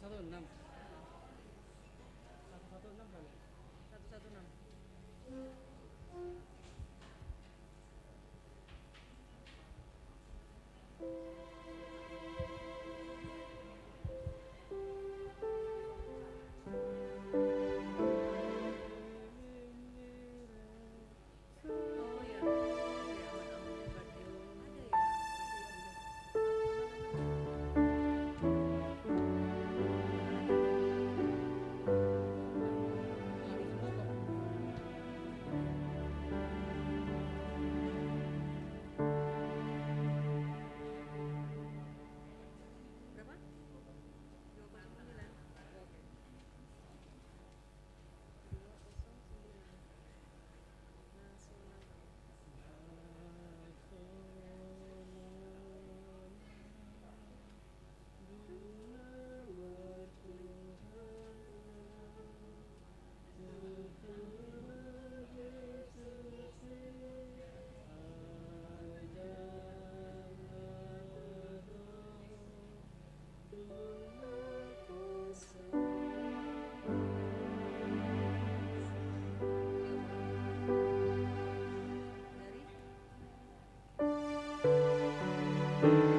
116. 116 kali. 116. Oh ya, ini aman-aman berarti ada ya. Apa namanya? Baru sembuh kok. Berapa? 209. Oke. 209. Nasional. Dari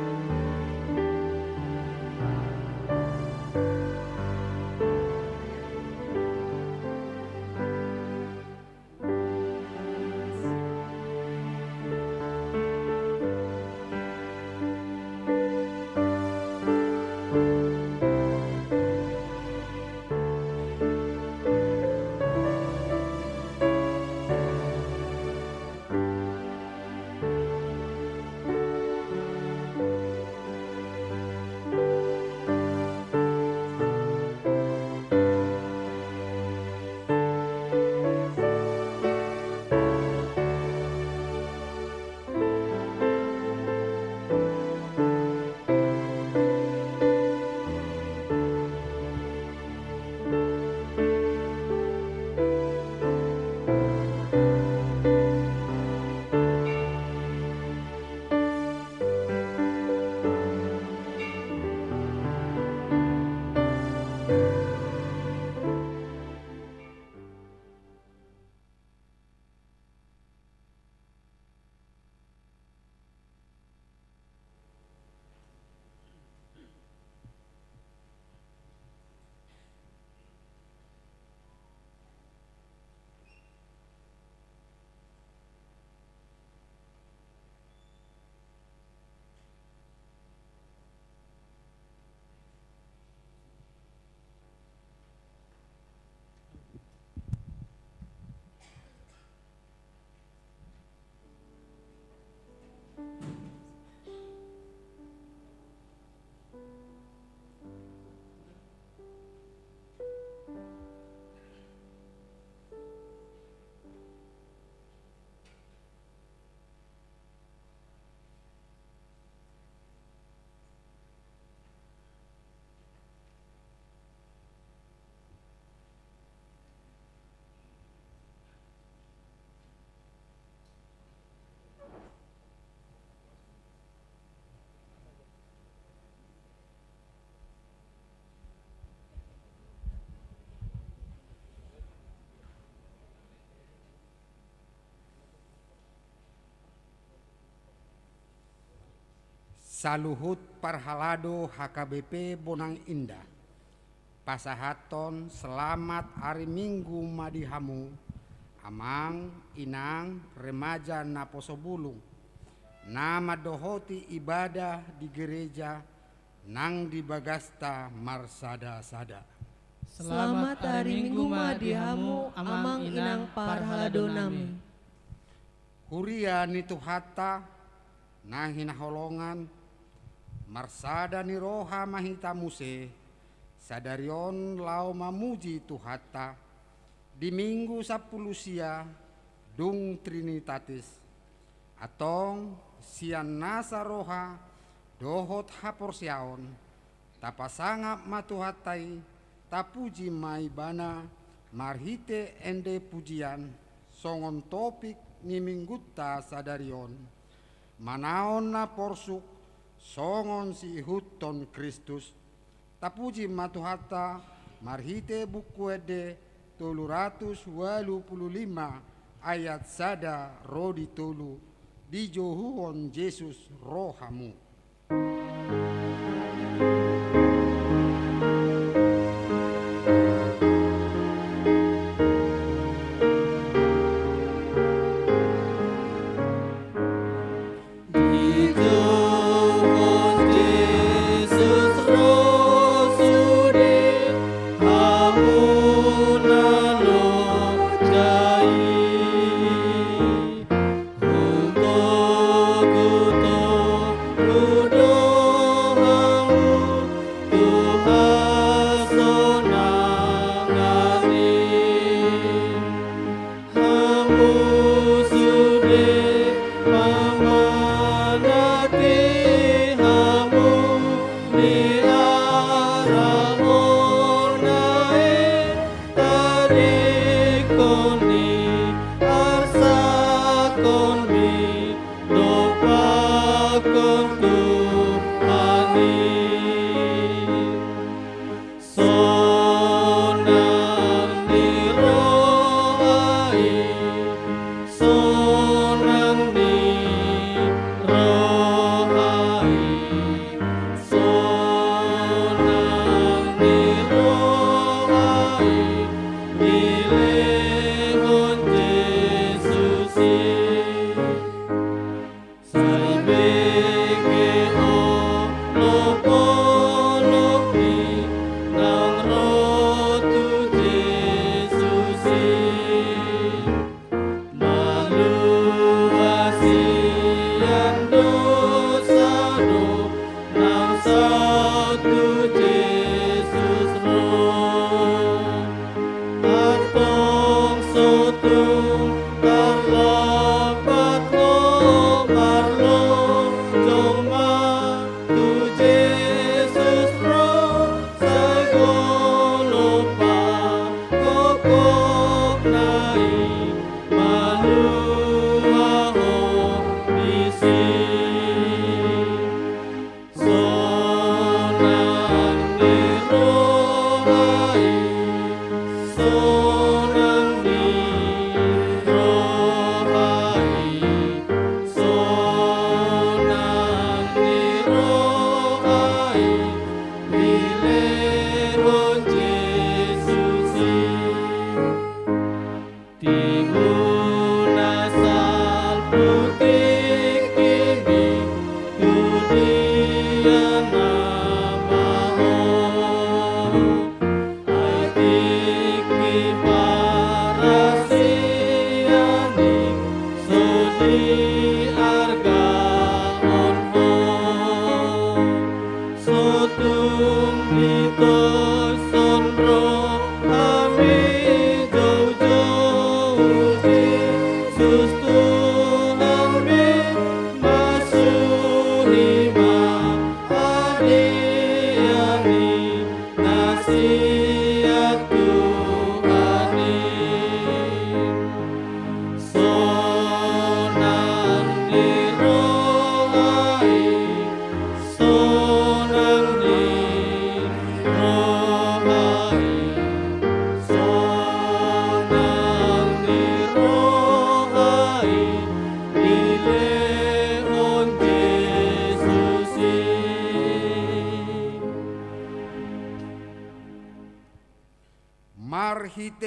Saluhut Parhalado HKBP Bonang Indah. Pasahaton selamat hari Minggu Madihamu. Amang, inang, remaja naposobulung. Nama dohoti ibadah di gereja nang di Bagasta Marsada-sada. Selamat hari Minggu Madihamu amang inang parhalado nami. Huria nitu hatta nang hinaholongan marsada ni roha mahita muse sadarion lau mamuji tu hatta di minggu 10 sia dung trinitatis atong sian nasa roha dohot haporsiaon tapasangap matuhatai tapuji maibana marhite ende pujian songon topik ni minggutta sadarion manaon na porsuk songon si huton Kristus tapuji matu hatta marhite buku ede 385 ayat sada rodi tolu di johuon Yesus rohamu.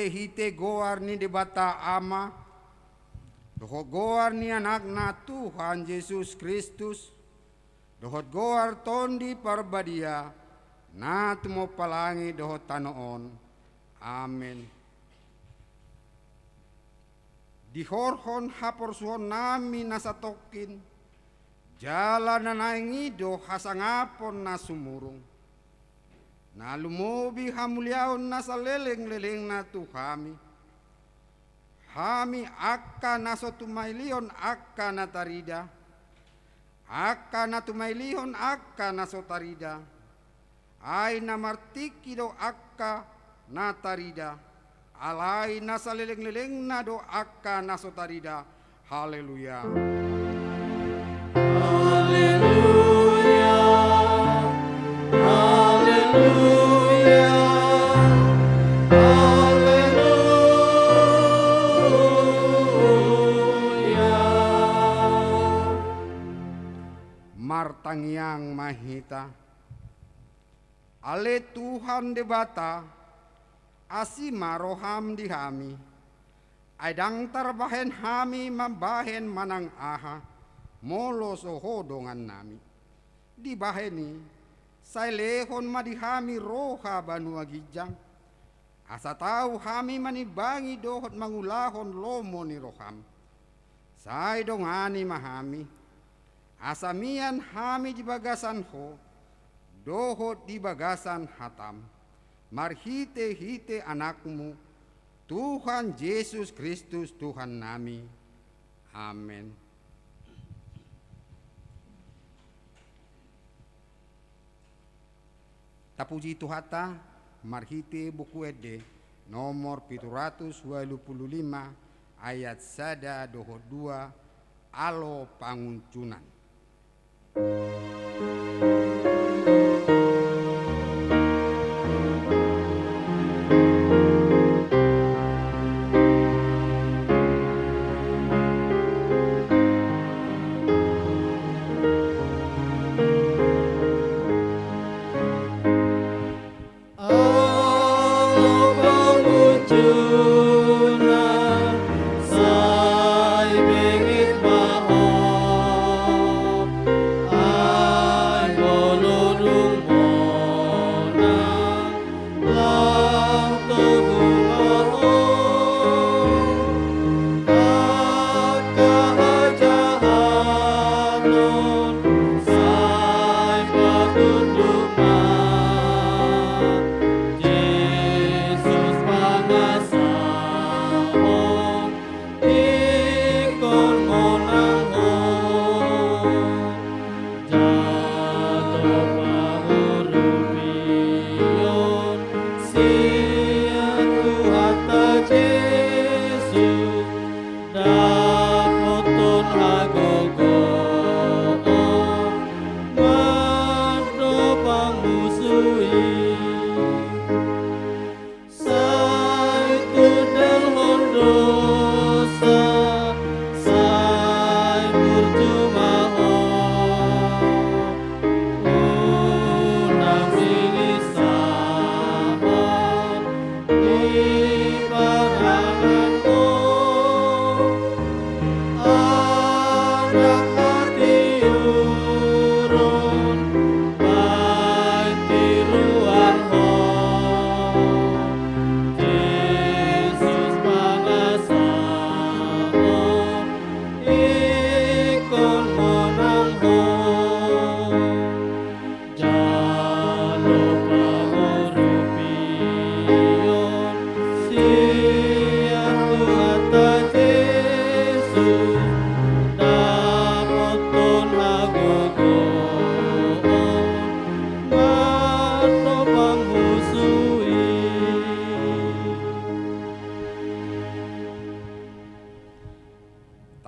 Hite goar ni debata ama dohot goar ni anak na Tuhan Yesus Kristus dohot goar tondi parbadia na tumo palangi dohot tanoon. Amen. Dihorhon haporsuhon nami nasatokin jalan na naingido hasangapon na sumurong na lumobi hamuliaon na sa leleng-leleng na tu kami. Hami akka na so tumailion akka na tarida. Akka na tumailion akka na so tarida. Ay na martiki do akka na tarida. Alay na sa leleng-leleng na do akka na so tarida. Haleluya. Haleluya. Haleluya. mahita. Ale Tuhan debata, asima roham di hami, aidang tarbahen hami mambahen manang aha, molo sohodongan nami. Di baheni, say lehon madihami roha banua gijang, asa tahu hami manibangi dohot mangulahon lomo ni roham. Say dongani mahami, asamian hami di bagasan ho, dohot di bagasan hatam. Marhite-hite anakmu, Tuhan Yesus Kristus Tuhan nami. Amin. Tapuji Tuhata, marhite buku ede, nomor 725, ayat sada dohot 2, alo panguncunan.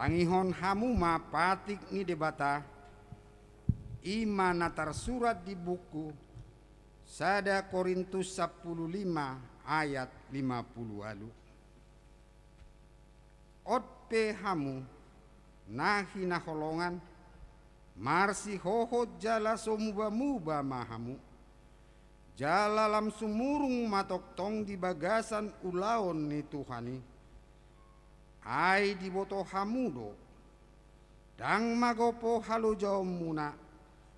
Tangihon hamu ma patik ni debata, ima natar surat di buku Sada Korintus 15 ayat 50 alu. Otpe hamu nahi naholongan, marsi hohot jala somuba-muba mahamu, jala lam sumurung matok tong di bagasan ulaon ni Tuhani. Ai di boto hamudo, dang magopo halu jauh muna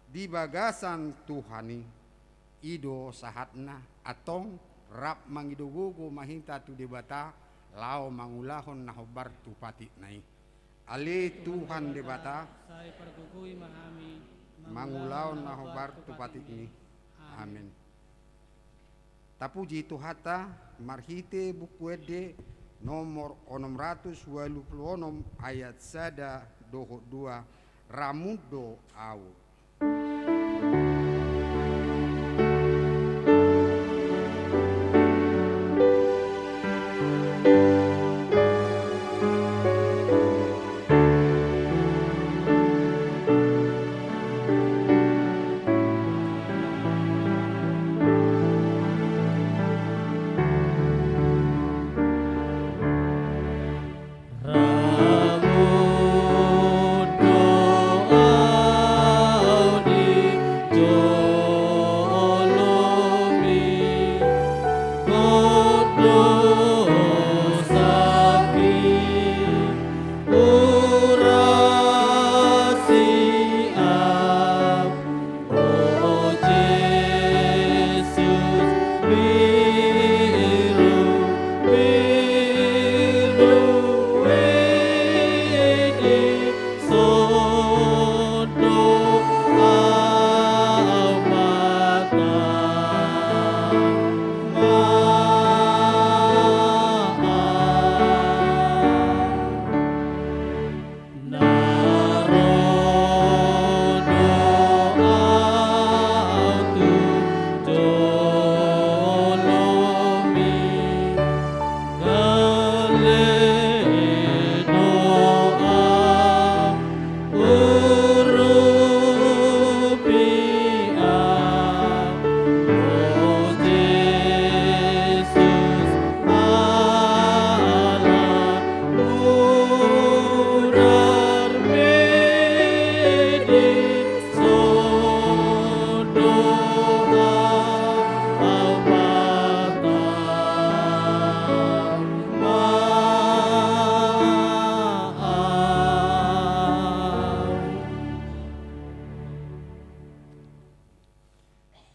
di bagasan Tuhani, ido sahatna atong rap mangidogogo mahinta tu debata lao mangulahon nahobar tu pati nai. Ali Tuhan debata Saya pergugui mahami mangulahon nahobar tu pati ini. Amin. Tapuji Tuhata marhite buku ede nomor 626 ayat sada dohot 2 ramudo au. Ramudo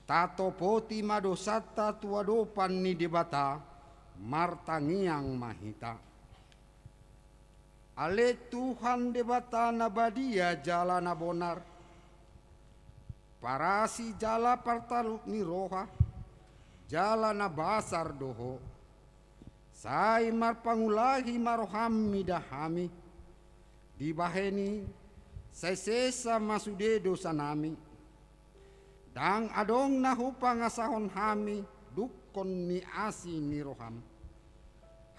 Tato poti madosata tuadopan ni debata martangiang mahita. Ale Tuhan debata nabadia jala na bonar. Parasi jala partaluk ni roha. Jala na basar doho. Sai marpangulahi marohami dahami. Dibaheni sai sesa masude dosa nami. Dang adong na hupang asahon hami dukon ni asi ni roham.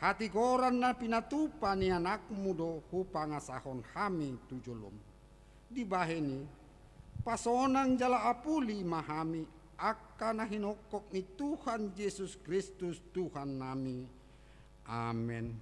Hati koran na pinatupa ni anak mudo hupang asahon hami tujulum. Dibaheni pasonang jala apuli mahami akan na hinokok ni Tuhan Yesus Kristus Tuhan nami. Amen.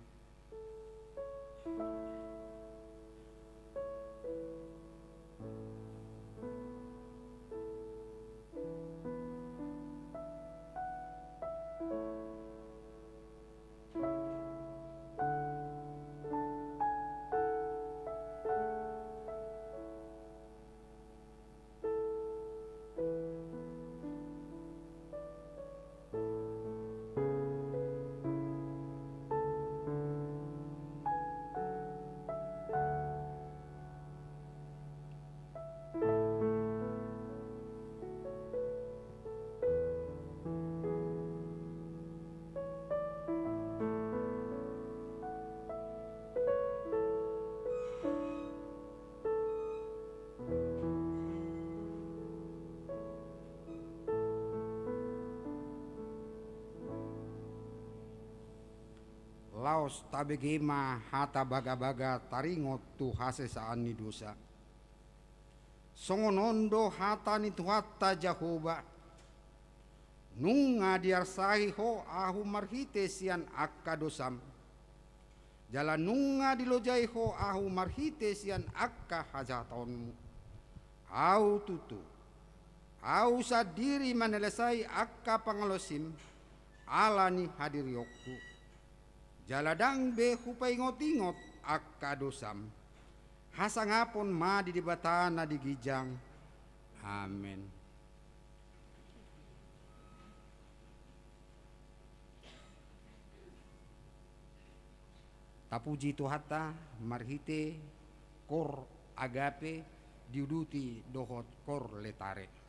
Laos tabegema hata baga-baga taringot tu hase saan ni dosa. Songonondo hata ni tuhatta Jahoba. Nunga diarsahi ho ahu marhite sian akka dosam. Jala nunga dilojai ho ahu marhite sian akka hajatonmu. Au tutu. Au sadiri manelesai akka pangalosim. Alani hadiriokku. Jaladang be hupai ngotingot akka dosam. Hasangapon ma di dibatana di gijang. Amen. Tapuji tuhata marhite kor agape diuduti dohot kor letare.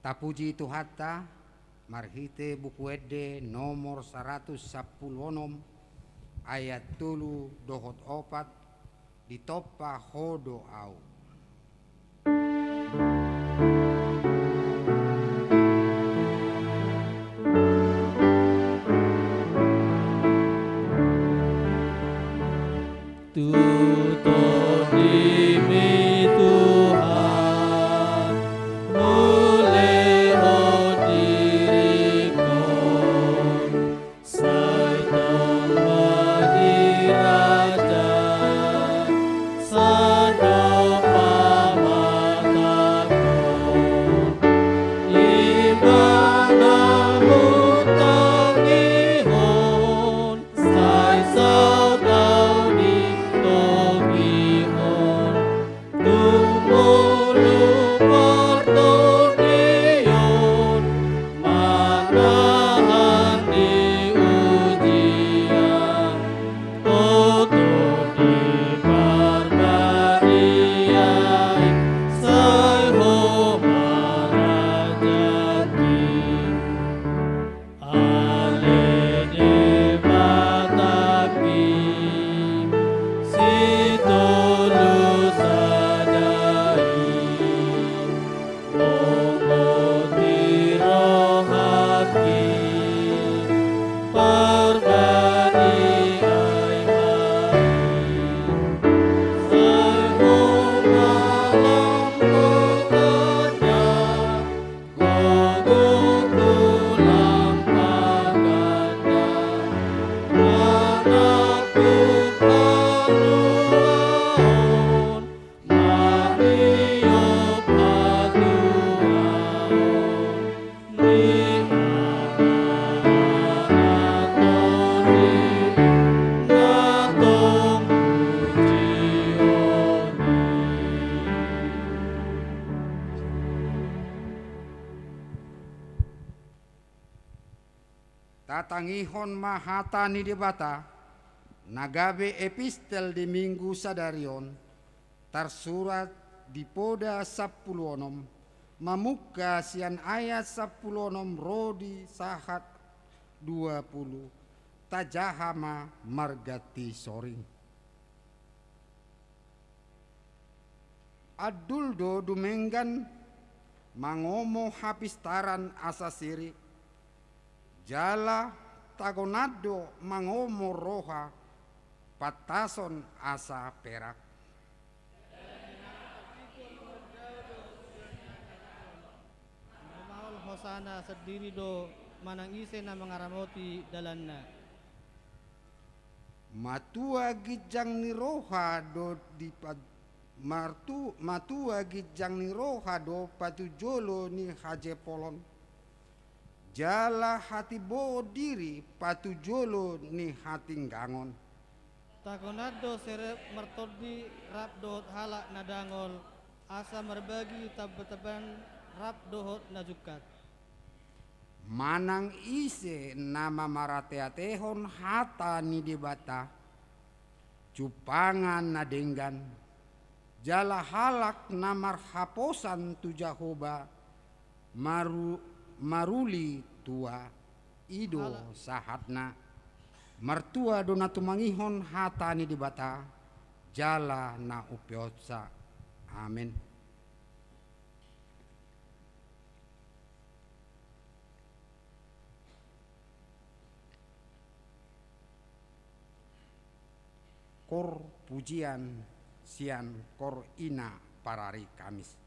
Tapuji itu hatta marhite buku ede nomor 110 ayat tulu dohot opat ditopa hodo au. Tutup dimi Tuhan, muleho dirikon, saitong bagi raja, sado pamatakon, imana hutang ihon, sai saudau di Togihon, tumulu portonion, manahan di ujian, oto di barbariai, sai ho marajaki, ale devataki, Sitolu sadai, Bongo tirohaki, Parbani ai mai, Sai ho malam kotanya, Gogoku lampaganda, Anakku panuaon, Mahiop hatuaon, Ni anatoni, Natong ujioni. Tatangihon mahatani debata nagabe epistel di minggu sadarion tersurat di poda 10 mamuka sian ayat 10 rodi sahat 20 tajahama margati soring. Aduldo dumenggan mangomo hapistaran asasiri jala tagonado mangomo roha patason asa perak. Mahal hosana sendiri do manang ise na mengaramoti dalanna. Matua gijang ni roha do matua gijang ni roha do patujolo ni haje polon. Jala hati bo diri patujolo ni hati gangon. Takonado serep mertodi rap dohot halak nadangol, asa merbagi tab-taban rap dohot najukat. Manang ise nama marateatehon hata ni debata cupangan nadenggan jala halak namar haposan tu Jahoba maruli tua ido sahatna mertua donatu mangihon hata ni debata jala na upiotsa. Amin. Kor pujian sian kor ina parari Kamis.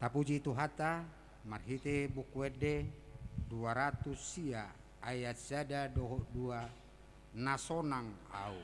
Tapuji Tuhata marhite bukwede 200 sia ayat sada doho 2 nasonang au.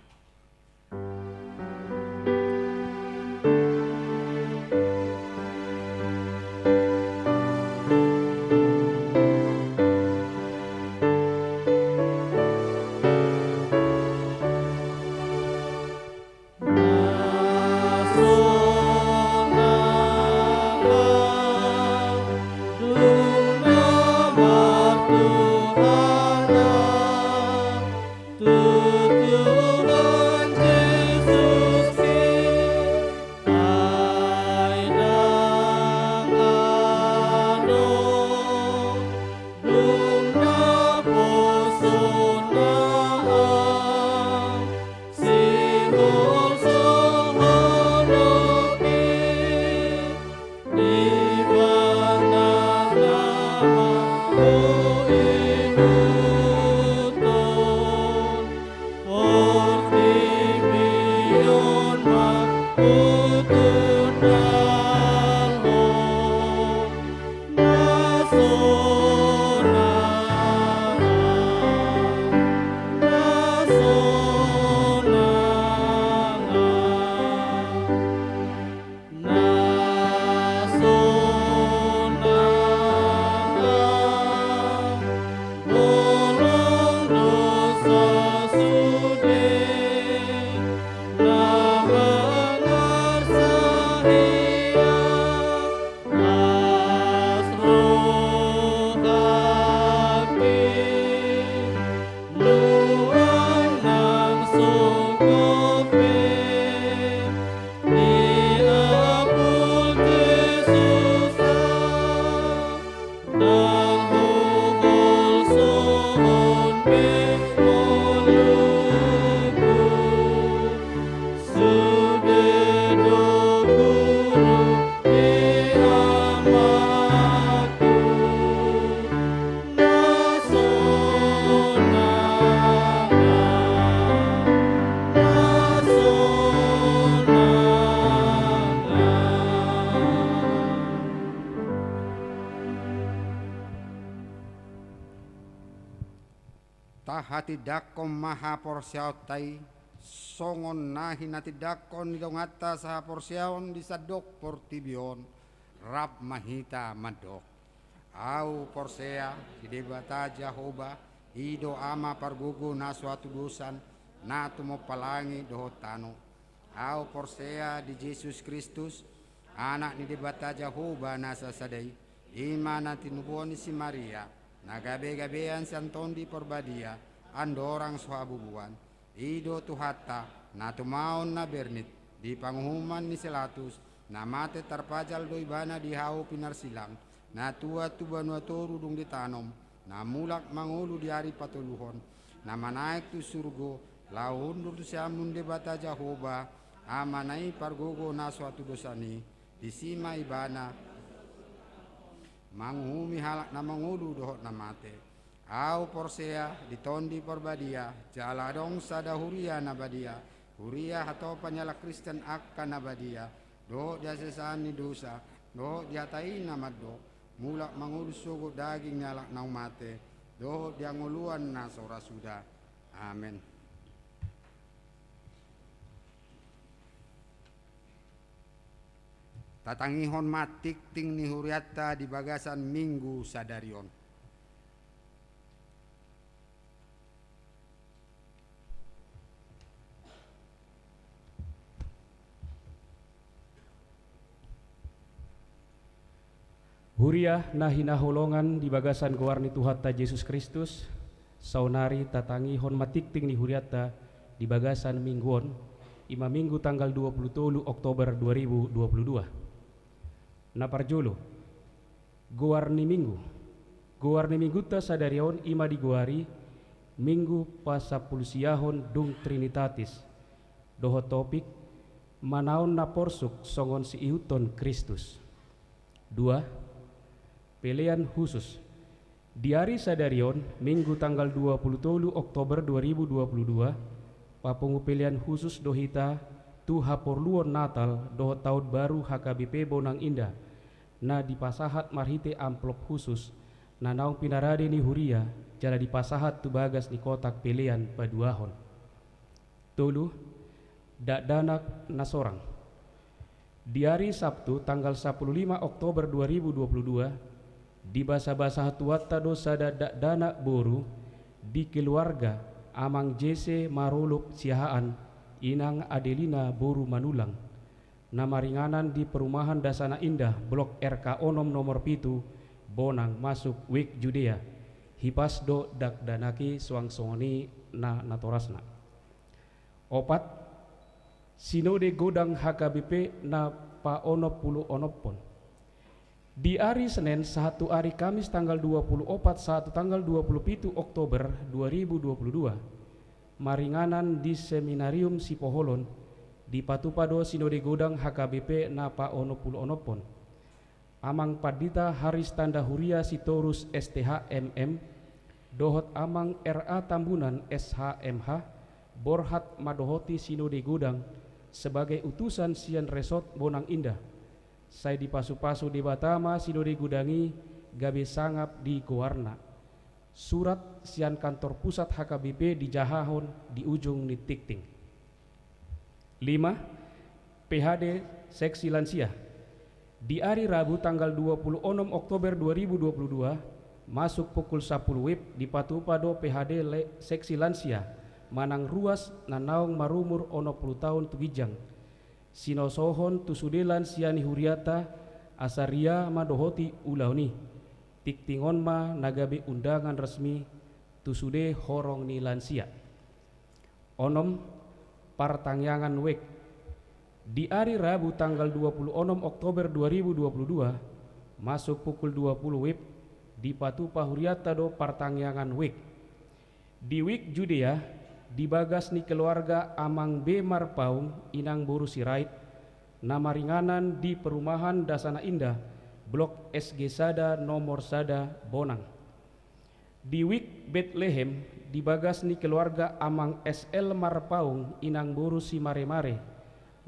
Tahati dakom maha porsiautai songon nahi nati dakon idongata saha porsiaon disadok portibion rap mahita madok au porsea idebata Jahoba ido ama pargugu na suatu dosan na tumo palangi dohotano au porsea di Yesus Kristus anak ni debata Jahoba nasa sadai imana tinubuan si Maria nagabe-gabean santondi porbadia andorang sohabubuan ido tuhata na tumaon na bernit di panghuman ni selatus na mate tarpajal doibana di hau pinarsilang na tua tubanua toru dung ditanom na mulak mangulu di hari patuluhon na manaik tu surgo laundur tu siamun debata Jahoba amanai pargogo na suatu dosani di sima ibana manghumi halak na mangulu dohot na mate au porsea ditondi porbadia jala dong sada huria nabadia huria atau panyala Kristen akan nabadia dohot dia sesani dosa dohot dia tai namaddo mulak mangulu sugo daging nyalak nau mate dohot dia nguluan na sora sudah amin. Tatangihon matik ting ni huriata di bagasan minggu sadarion. Huriah nahina holongan di bagasan gowarni Tuhata Yesus Kristus saunari tatangihon matik ting ni huriata di bagasan mingguon ima minggu tanggal 23 Oktober 2022. Naparjolo gowarni minggu ta sadarion ima diguari minggu pasapulsiahon dung Trinitatis doho topik manaon na porsuk songon si iuton Kristus. 2. Pilihan khusus di hari sadarion minggu tanggal 27 Oktober 2022 papungu pilihan khusus dohita tu haporluon Natal doho tahun baru HKBP Bonang Indah na dipasahat marhite amplop khusus na naong pinarade ni Huria jala dipasahat tu bagas ni kotak pilihan paduahon. Tulu danak nasorang. Di hari Sabtu tanggal 15 Oktober 2022 di basa-basa tuatta dosa dana boru di keluarga Amang Jese Marulup Siahaan Inang Adelina Boru Manulang namaringanan di perumahan Dasana Indah Blok RK Onom nomor pitu Bonang masuk Wik Judea hipasdo danaki suangsoni na natorasna. Opat Sinode Godang HKBP na paonopulu onopon. Di hari Senin satu hari Kamis tanggal 24 satu tanggal 27 Oktober 2022 maringanan di Seminarium Sipoholon di Patupado Sinode Godang HKBP na paonopulu onopon. Amang Padita Haris Tanda Huria Sitorus STH MM Dohot Amang RA Tambunan SHMH Borhat Madohoti Sinode Godang sebagai utusan Sian Resort Bonang Indah. Saya dipasu-pasu di Batama Sinode Gudangi gabe sangap di Gowarna. Surat Sian kantor pusat HKBP di Jahahon di ujung ni Tikting. 5. PHD Seksi Lansia. Di hari Rabu tanggal 26 Oktober 2022 masuk pukul 10 WIB di Patupado PHD Seksi Lansia manang ruas nanaong marumur 60 tahun tuwijang. Sinosohon tusudelan siani Huriata asaria madohoti ulauni tiktingon ma nagabe undangan resmi tusude horong ni lansia. Onom partangyangan wek. Di hari Rabu tanggal 26 Oktober 2022 masuk pukul 20 WIB di Patupa Huriata do partangyangan wek. Di Wik Judea di bagas ni keluarga Amang B. Marpaung Inang Boru Sirait namaringanan di perumahan Dasana Indah Blok SG Sada nomor Sada Bonang. Di Wik Bethlehem di bagas ni keluarga Amang SL Marpaung Inang Boru Simaremare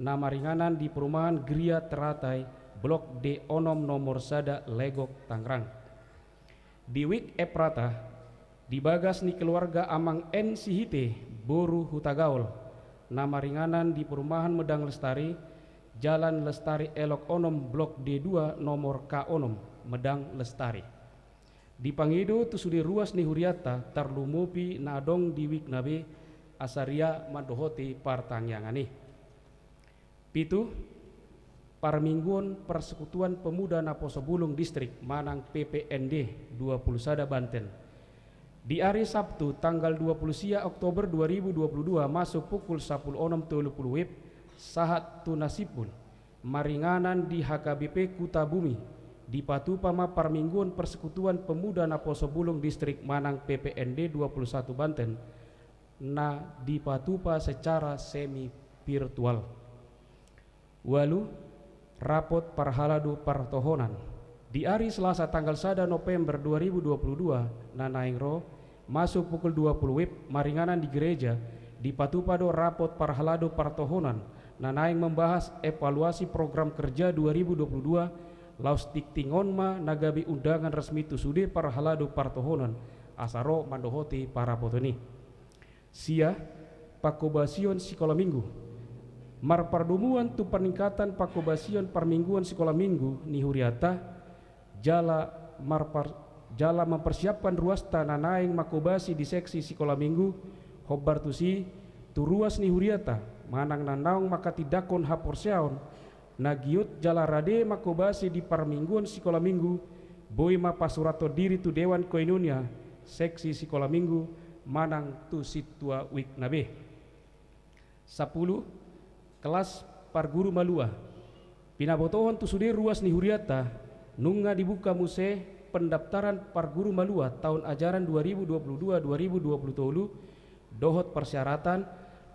namaringanan di perumahan Gria Teratai Blok D Onom nomor Sada Legok Tangerang. Di Wik Eprata di bagas ni keluarga Amang N. Sihite Boru Hutagaul namaringanan di perumahan Medang Lestari Jalan Lestari Elok Onom Blok D2 nomor K Onom Medang Lestari. Di Pangido tusudi ruas ni Huriata tarlumupi nadong di Wiknabe asaria madohoti partangyangani. 7. Parmingguan Persekutuan Pemuda Naposobulung Distrik Manang PPND 20 Sada Banten. Di hari Sabtu tanggal 20 Oktober 2022 masuk pukul 10.30 WIB sahat tunasipun maringanan di HKBP Kuta Bumi di Patupama Parmingguan Persekutuan Pemuda Naposobulung Distrik Manang PPND 21 Banten na di Patupa secara semi virtual. Walu rapot parhaladu partohonan di hari Selasa tanggal 1 November 2022 nanaingro masuk pukul 20 WIB maringanan di gereja di Patupado rapot parhalado partohonan nanaing membahas evaluasi program kerja 2022 laus tiktingon ma nagabi undangan resmi tusude parhalado partohonan asaro mandohoti para potoni. Sia pakobasion sekolah minggu marpardumuan tu peningkatan pakobasion permingguan sekolah minggu ni Huriata jala mempersiapkan ruas tanah naing makobasi di seksi sekolah minggu hobar tusi tu ruas ni Huriata manang nanaung maka tidakon haporseon nagiut jala rade makobasi di parmingguan sekolah minggu boy ma pasurato diri tu Dewan Koinonia seksi sekolah minggu manang tu situa Wiknabe. 10. Kelas parguru malua pinabotohon tu sude ruas ni Huriata nunga dibuka muse pendaftaran parguru malua tahun ajaran 2022-2023 dohot persyaratan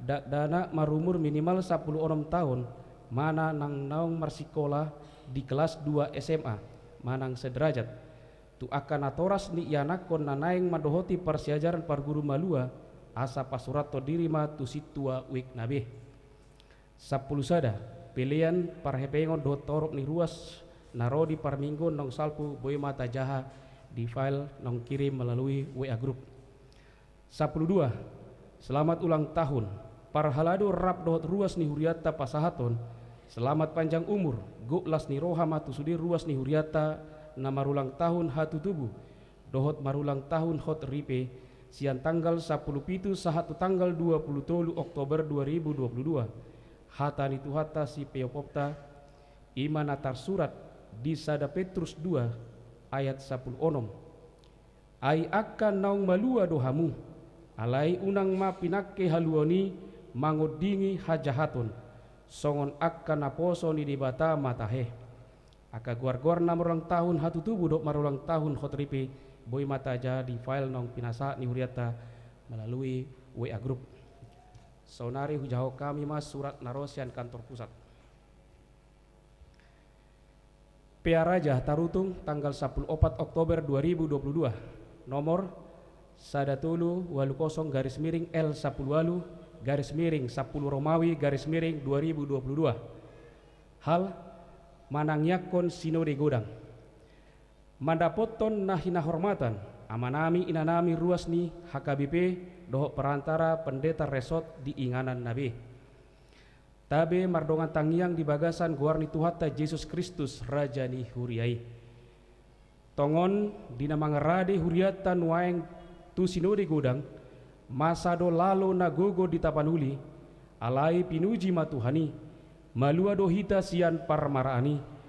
dana marumur minimal 16 tahun mana nang naung marsikola di kelas 2 SMA manang sederajat tu akan atoras ni ianakon nanaing madohoti persiajaran parguru malua asa pasurato diri ma tu situa Wiknabe. 10 sada pilihan parhepengon do torok ni ruas naro di parminggu nong salpu boy mata jaha di file nong kirim melalui WA group. 12. Selamat ulang tahun parhalado rap dohot ruas ni huriata pasahaton. Selamat panjang umur guklas ni roha matu sudi ruas ni huriata na marulang tahun hatu tubuh dohot marulang tahun hot ripe sian tanggal 10 pitu sahatu tanggal 23 Oktober 2022. Hata ni tuhata si Peopopta iman atar surat di Sada Petrus 2 ayat 10 onom. Ai akan naung malua dohamu alai unang ma pinakke haluoni mangodingi hajahaton songon akan naposo ni dibata matahe. Aka guar-guar na marulang tahun hatu tubuh dok marulang tahun hot ripe boy mata aja di file nong pinasa ni huriata melalui WA group. Saunari hujaho kami mas surat narosian kantor pusat. PA Raja Tarutung tanggal 14 Oktober 2022 nomor 110 garis miring L10 garis miring 10 Romawi garis miring 2022. Hal manangyakon sinode godang mandapoton nahina hormatan amanami inanami ruas ni HKBP dohok perantara pendeta resort di inganan nabi tabe mardongan tangiang di bagasan guarni Tuhata Yesus Kristus Raja ni huriai tongon dina mangarade huriata nuaeng tu sinode godang masado lalo nagogo di tapanuli alai pinuji matuhani malua dohita sian parmaraani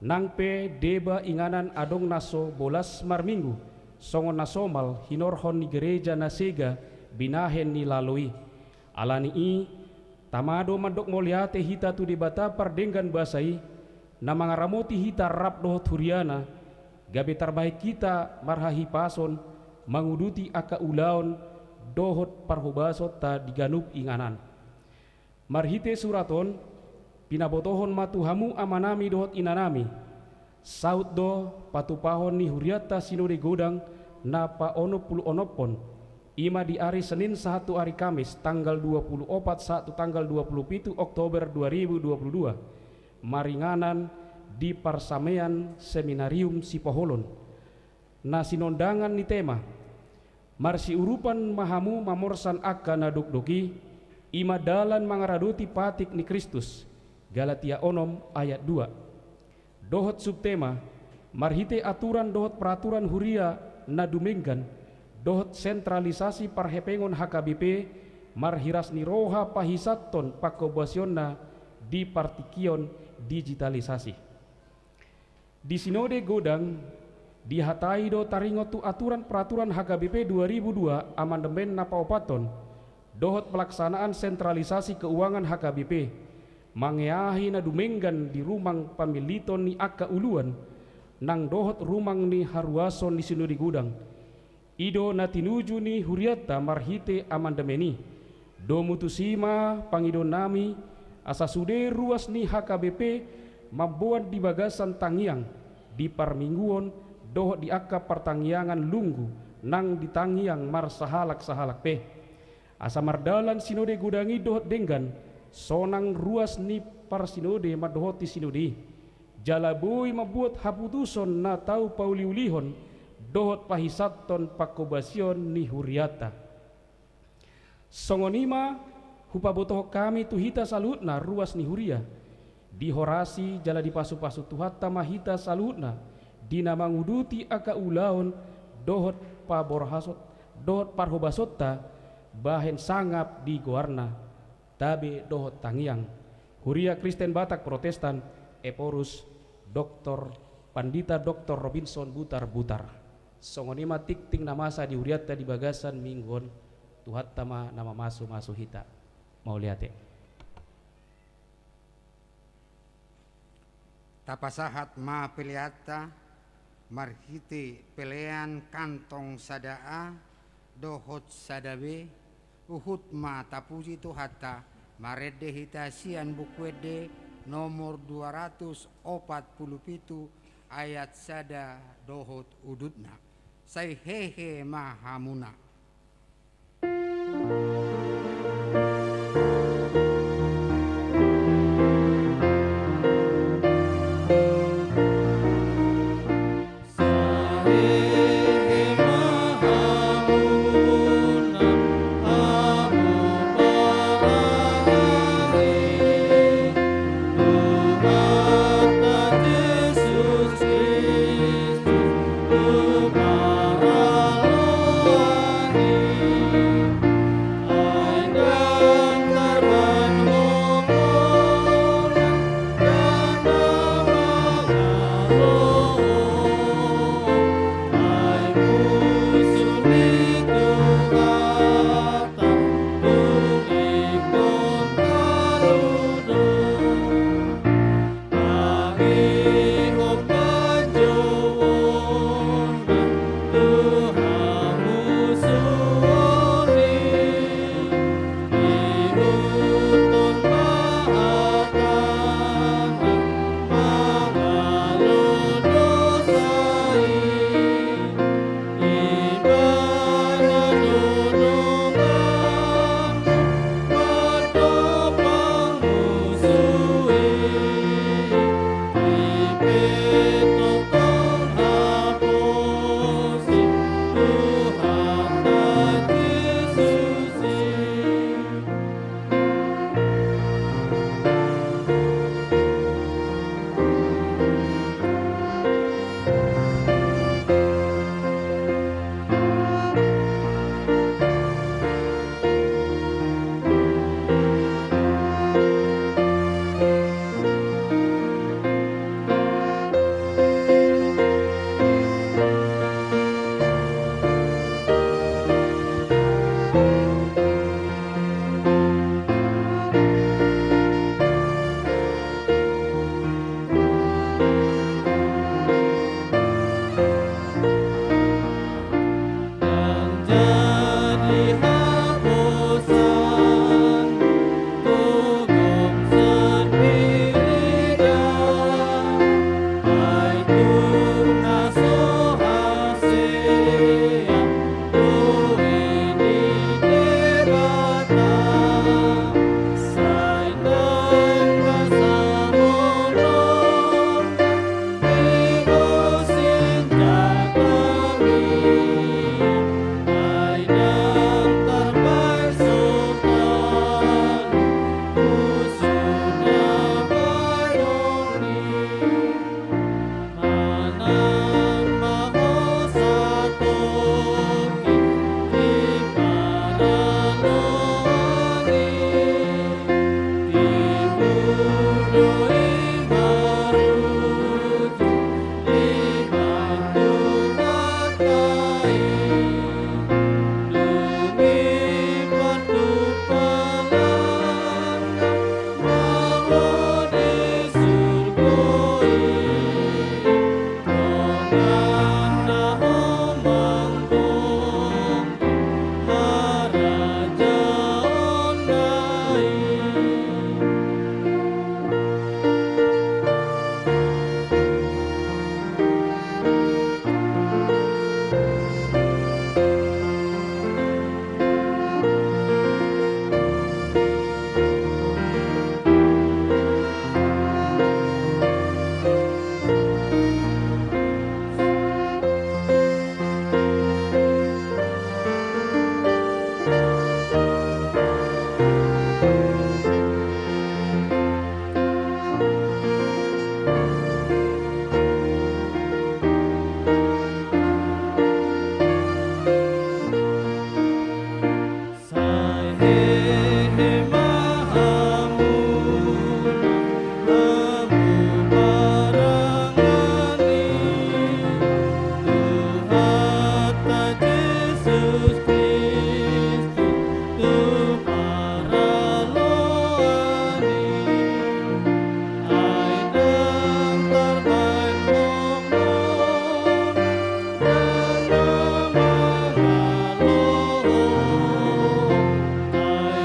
nangpe deba inganan adong naso bolas marminggu songon nasomal hinorhon ni gereja nasega binahen ni lalui alani i tamado mandok moliate hita tu debata pardenggan basai namangaramoti hita rap dohot huriana gabe terbaik kita marhahi pason manguduti aka ulaon dohot parhobasot ta diganup inganan marhite suraton pinabotohon matuhamu amanami dohot inanami saut do patupahon ni huriata sinode godang na paonopul onopon ima di hari Senin satu hari Kamis tanggal 24 satu tanggal 27 Oktober 2022 maringanan di Parsamean Seminarium Sipoholon na sinondangan ni tema marsi urupan mahamu mamorsan akka nadukdoki ima dalan mangaraduti patik ni Kristus Galatia onom ayat 2. Dohot subtema marhite aturan dohot peraturan huria na dumenggan dohot sentralisasi parhepengon HKBP marhiras ni roha pahisaton pakobasionna di partikion digitalisasi. Di sinode godang dihatai do taringo tu aturan peraturan HKBP 2002 amandemen na paopaton dohot pelaksanaan sentralisasi keuangan HKBP mangeahi na dumenggan di rumang pamiliton ni akka uluan nang dohot rumang ni haruason di sinode gudang ido na tinuju ni huriata marhite amandemeni do mutusima pangido nami asasude ruas ni HKBP mabuat di bagasan tangiang di parmingguon dohot di akka pertangiangan lunggu nang di tangiang mar sahalak pe asa mardalan sinode gudangi dohot denggan sonang ruas ni parsinode madohoti sinode jalabui mabuat haputuson na tau pauliulihon dohot pahisaton pakobasion ni huriata songonima hupabotoh kami tuhita salutna ruas ni huria di horasi jala di pasu-pasu tuhata mahita salutna dina manguduti aka ulaon dohot paborhasot dohot parhobasotta bahen sangap di goarna tabe dohot tangiang huria Kristen Batak Protestan Eporus Dr. Pandita Dr. Robinson Butar songonima tikting namasa di huriata di bagasan minggon tuhat tama nama masu hita mau lihat tapasahat ma peliata marhite pelean kantong sadaa dohot sadabe uhut ma tapuji tuhata marede hitasian bukwede nomor 247 ayat sada dohot udutna say hehe mahamuna.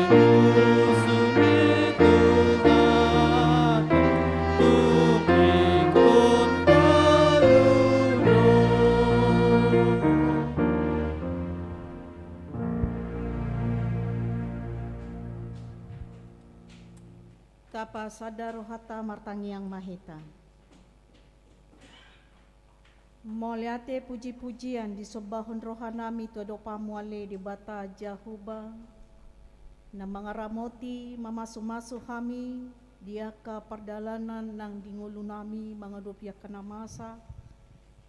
Tapa sadar rohata martangiang mahita. Moliate puji-pujian di sobahon rohanami todo pamuale di bata Jahuba na mga ramoti mamasu-masu kami dia ka pardalanan ng dingulu nami mga dupya kanamasa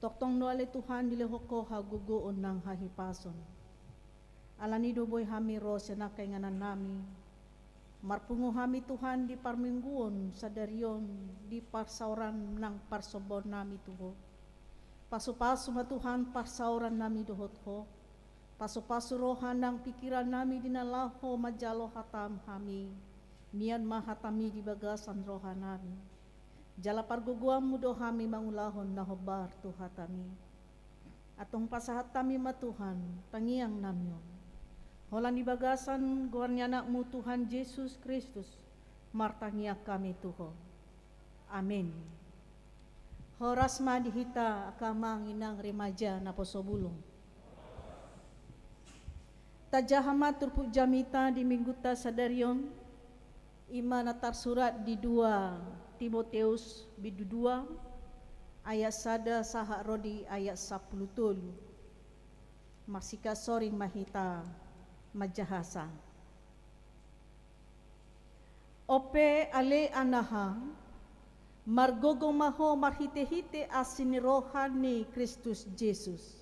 toktong noale Tuhan dilehoko hagugoon ng hahipason alanido boy hami ro senakay nganan nami marpungo hami Tuhan di parmingguon sa daryon di parsauran ng parsobon nami tuho. Paso-paso na Tuhan parsauran nami dohot ko. Paso-paso rohan ng pikiran nami dinalaho majalo hatam hami. Mian mahatami di bagasan rohan nami. Jala parguguam mo do hami mangulahon na hobar tuhatami. Atong pasahat kami matuhan, tangiang namyon. Holan di bagasan guarnya anak mo Tuhan Jesus Kristus, martangiak kami tuho. Amin. Horas madihita akamang inang remaja na posobulong. Tajahamat turpu jamita di mingguta sa daryon, ima natar surat di 2 Timoteus bidu 2, ayat sada saha rodi ayat 10 tolu. Masika soring mahita majahasa. Ope ale anaha, margogo maho marhite-hite asin rohan ni Kristus Jesus.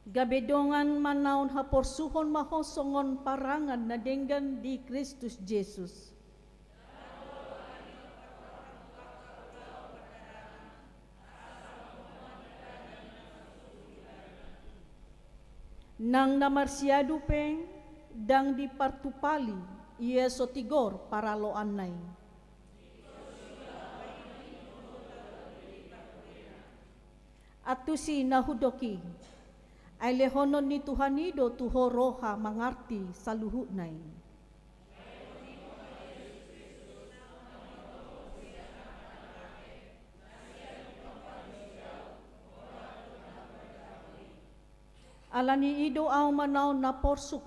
Gabedongan manaon haporsuhon maho songon parangan na denggan di Kristus Jesus. Nang namarsyado peng dang di partupali Yeso tigor para lo anay. Atu si nahudoki ay lehonon ni Tuhanido tuho roha mangarti sa luhut nay. Alani ido au manaw na porsuk,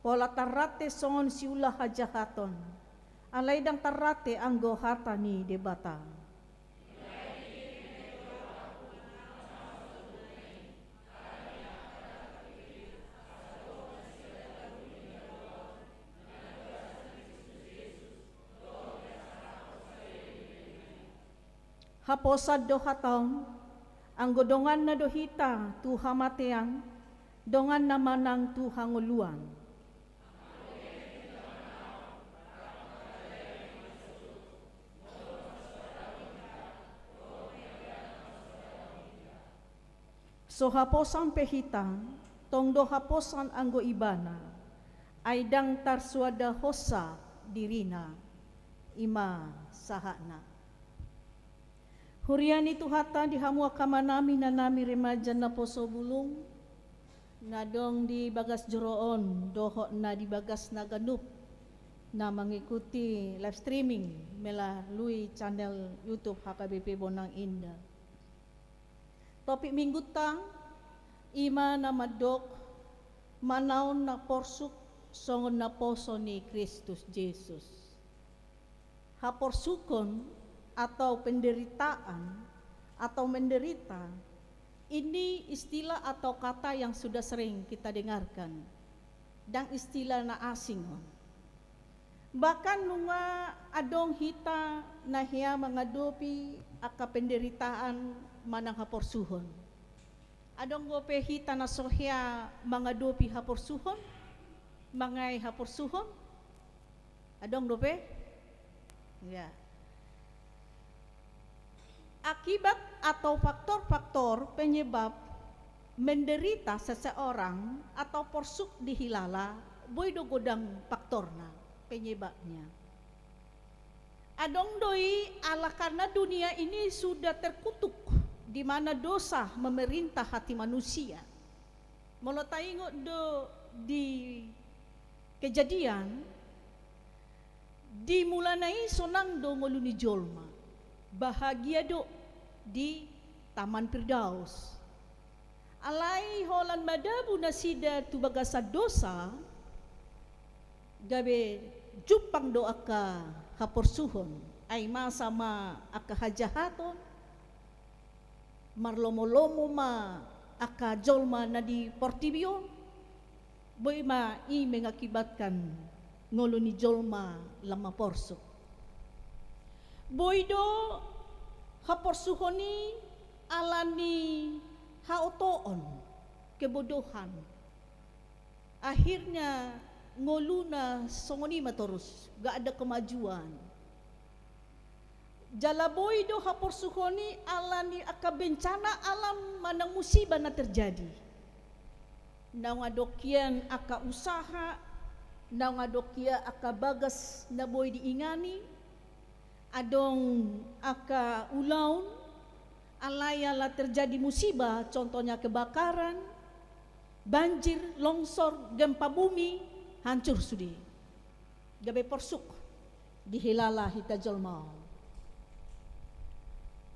pola tarate songon siula hajahaton, alay dang tarate ang gohata ni debata. Haposad do hataon, ang godongan na dohita tuhamateang, dongan naman ng tuhanguluan. So haposan pehitang, tongdo haposan anggo ibana, ay dang tarswada hosa dirina, ima sahana. Hurian itu hata dihamua kamanami na nami remaja na posobulong, na dong di bagas joroon doho na di bagas na ganup na mengikuti live streaming melalui channel YouTube HKBP Bonang Indah. Topik minggu tang ima na madok manaon na porsuk songon na poso ni Kristus Jesus. Haporsukon atau penderitaan atau menderita, ini istilah atau kata yang sudah sering kita dengarkan dan istilah na asing. Bahkan nunga adong hita na hiya mangadopi aka penderitaan manang haporsuhon. Adong gope hita na sohya mangadopi haporsuhon, mangay haporsuhon. Adong dope? Ya. Akibat atau faktor-faktor penyebab menderita seseorang atau porsuk dihilala boy do godang faktorna penyebabnya. Adong doi ala karena dunia ini sudah terkutuk di mana dosa memerintah hati manusia. Molo taingo do di kejadian dimulanai sonang do ngoluni jolma. Bahagia do di Taman Firdaus. Alai holan madabu nasida tu bagasa dosa gabe jupang do aka haporsuhon ay masama aka hajahaton marlomo-lomo ma aka jolma na di portibio boy ma i mengakibatkan ngolo ni jolma lama porso boy do haporsuhoni alani haotoon kebodohan akhirnya ngoluna songoni matorus gak ada kemajuan jalaboy do haporsuhoni alani aka bencana alam manang musibah na terjadi naung adokian aka usaha naung adokia aka bagas na boy diingani adong aka ulaun alayala terjadi musibah contohnya kebakaran banjir longsor gempa bumi hancur sudi gabe porsuk dihilala hita jolma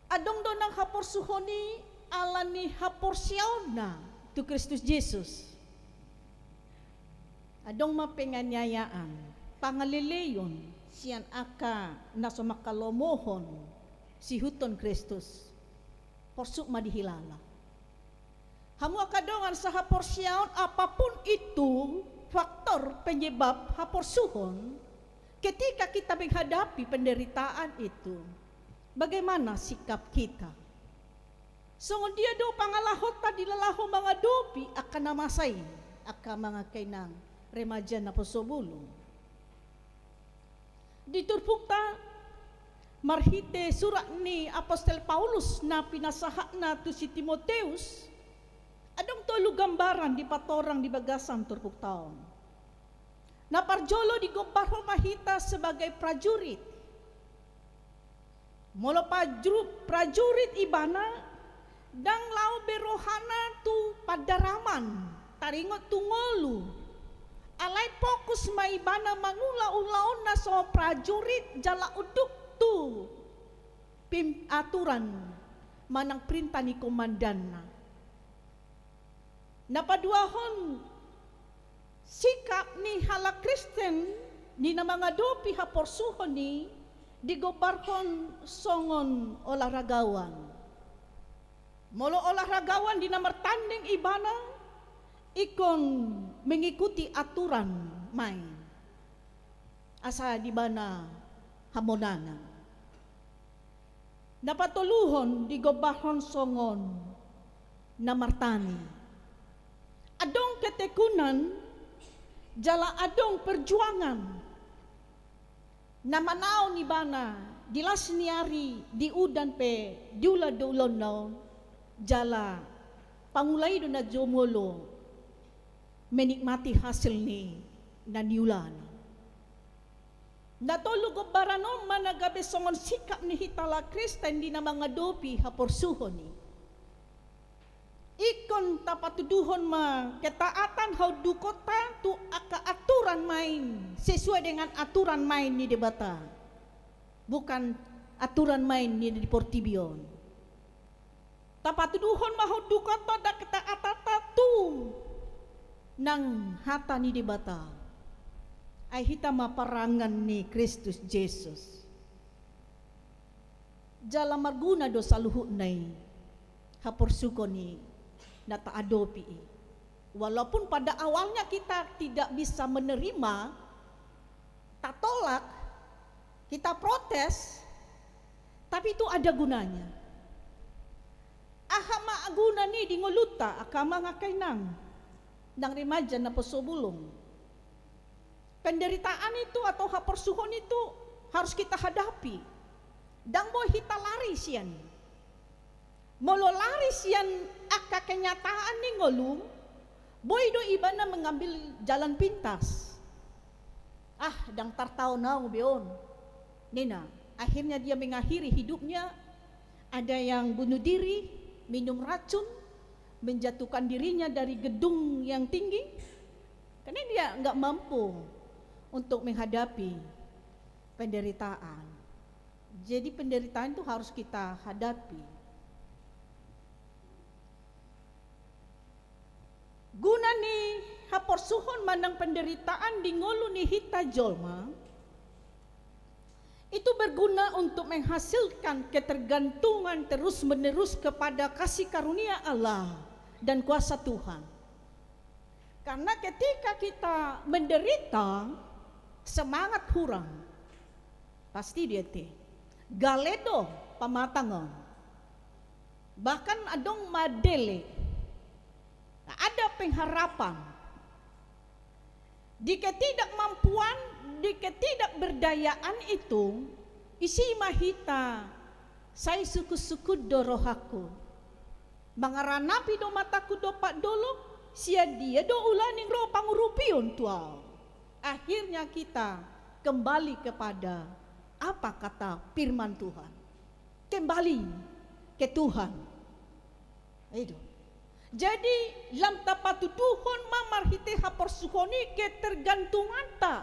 adong donang haporsuhoni alani haporsiauna tu Kristus Yesus adong mapenganyayaan pangalileyon siyan aka nasomakalomohon si huton Kristus porsuk madihilala hamu akadongan sa haporsiaon apapun itu faktor penyebab haporsuhon ketika kita menghadapi penderitaan itu bagaimana sikap kita songon dia do pangalahota dilalaho mga dopi akan namasay akan mga kainang remaja na posobulong diturpukta marhite surat ni Apostol Paulus na pinasaha na to si Timoteus adong tolo gambaran di patorang di bagasan turpuk taon. Na parjolo di gobarho mahita sebagai prajurit. Molo prajurit ibana dang lau berohana tu padaraman taringot tungolu. Alai fokus maibana mangula-ulaon na so prajurit jala uduk tu aturan manang perintah ni komandan na. Napaduahon sikap ni hala Kristen ni na mga dopi haporsuhon ni digobarhon songon olahragawan. Molo olahragawan di namartanding ibana ikon mengikuti aturan main. Asa di bana hamonana. Napatuluhon digobarhon songon namartani. Adong ketekunan jala adong perjuangan na manaw ni bana dilas niari di udan pe diula dulon no jala pangulay do na jomolo menikmati hasil ni na niulan natulog baranon managabe songon sikap ni hitala Kristen di na mga dopi haporsuhon ni ikon tapatuduhon ma ketaatan hau dukota tu aka aturan main sesuai dengan aturan main ni debata bukan aturan main ni di Portibion tapatuduhon ma hau dukota da ketaatan tu nang hata ni debata ay hita maparangan ni Kristus Jesus jala marguna do saluhut nai haporsuko ni na taadopi. Walaupun pada awalnya kita tidak bisa menerima, tak tolak, kita protes, tapi itu ada gunanya. Ahama guna ni di ngoluta akama ngakainang nang remaja na posobulong. Penderitaan itu atau haporsuhon itu harus kita hadapi. Dang boy hita lari sian. Molo laris yan aka kenyataan ni ngolum boy do iba na mengambil jalan pintas dang tartaw na beon nina akhirnya dia mengakhiri hidupnya. Ada yang bunuh diri, minum racun, menjatuhkan dirinya dari gedung yang tinggi karena dia nggak mampu untuk menghadapi penderitaan. Jadi penderitaan itu harus kita hadapi. Guna ni haporsuhon manang penderitaan di ngolu ni hita jolma, itu berguna untuk menghasilkan ketergantungan terus-menerus kepada kasih karunia Allah dan kuasa Tuhan. Karena ketika kita menderita, semangat kurang, pasti dia galedo pamatangan, bahkan adong madele, ada pengharapan. Di ketidakmampuan, di ketidakberdayaan itu, isi mahita, saya suku-suku dorohaku, mangaranapi do mataku do pak dolok, sia dia do ulaning roh pangurupion tuau. Akhirnya kita kembali kepada apa kata firman Tuhan. Kembali ke Tuhan. Itu. Jadi lam tapatu Tuhan mamarhite haporsuhoni ketergantungan ta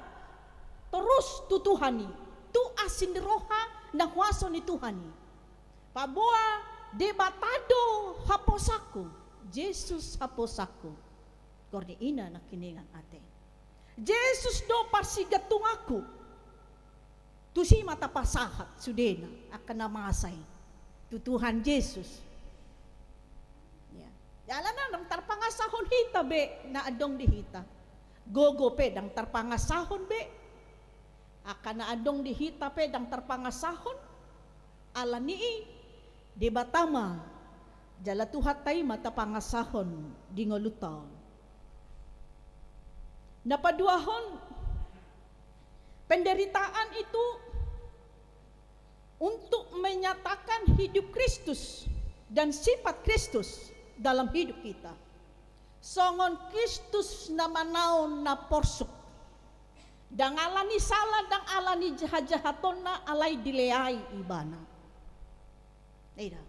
terus tu Tuhani. Tu asin roha na kuaso ni Tuhani. Paboa debatado haposaku. Jesus haposaku. Korni ina nakiningan ate. Jesus do pasigatong aku. Tu si mata pasahat sudena akan namasay. Tu Tuhan Yesus. Alam na nang tarpangasahon hita be na adong dihita. Gogo pe dang tarpangasahon be. Akan na adong dihita pe dang tarpangasahon. Ala nii di batama jala tuhat tay mata pangasahon di ngolutaw. Napaduahon penderitaan itu untuk menyatakan hidup Kristus dan sifat Kristus dalam hidup kita. Songon Kristus na manaon na porsuk. Dang alani salah, dang alani jahat-jahaton na alay dileay ibana. Ida.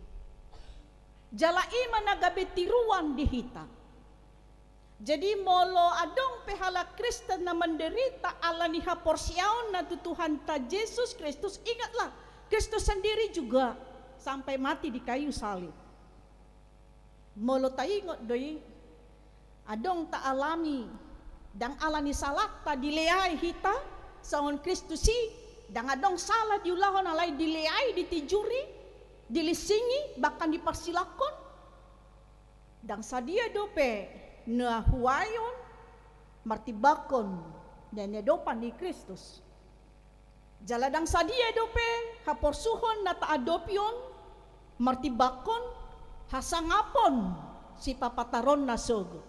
Jalai managabetiruan dihita. Jadi molo adong pehala Kristen na menderita alani haporsyaon na tutuhan ta Yesus Kristus. Ingatlah, Kristus sendiri juga sampai mati di kayu salib. Molo taingot doi adong ta alami dang alani salah ta dileay hita saon Kristusi dang adong salah diulahon alay dileay ditijuri dilisingi bahkan dipersilakon dang sadia dope na huwayon martibakon dan dopan di Kristus jaladang sadia dope haporsuhon na taadopyon martibakon hasangapon si papataron na sogo.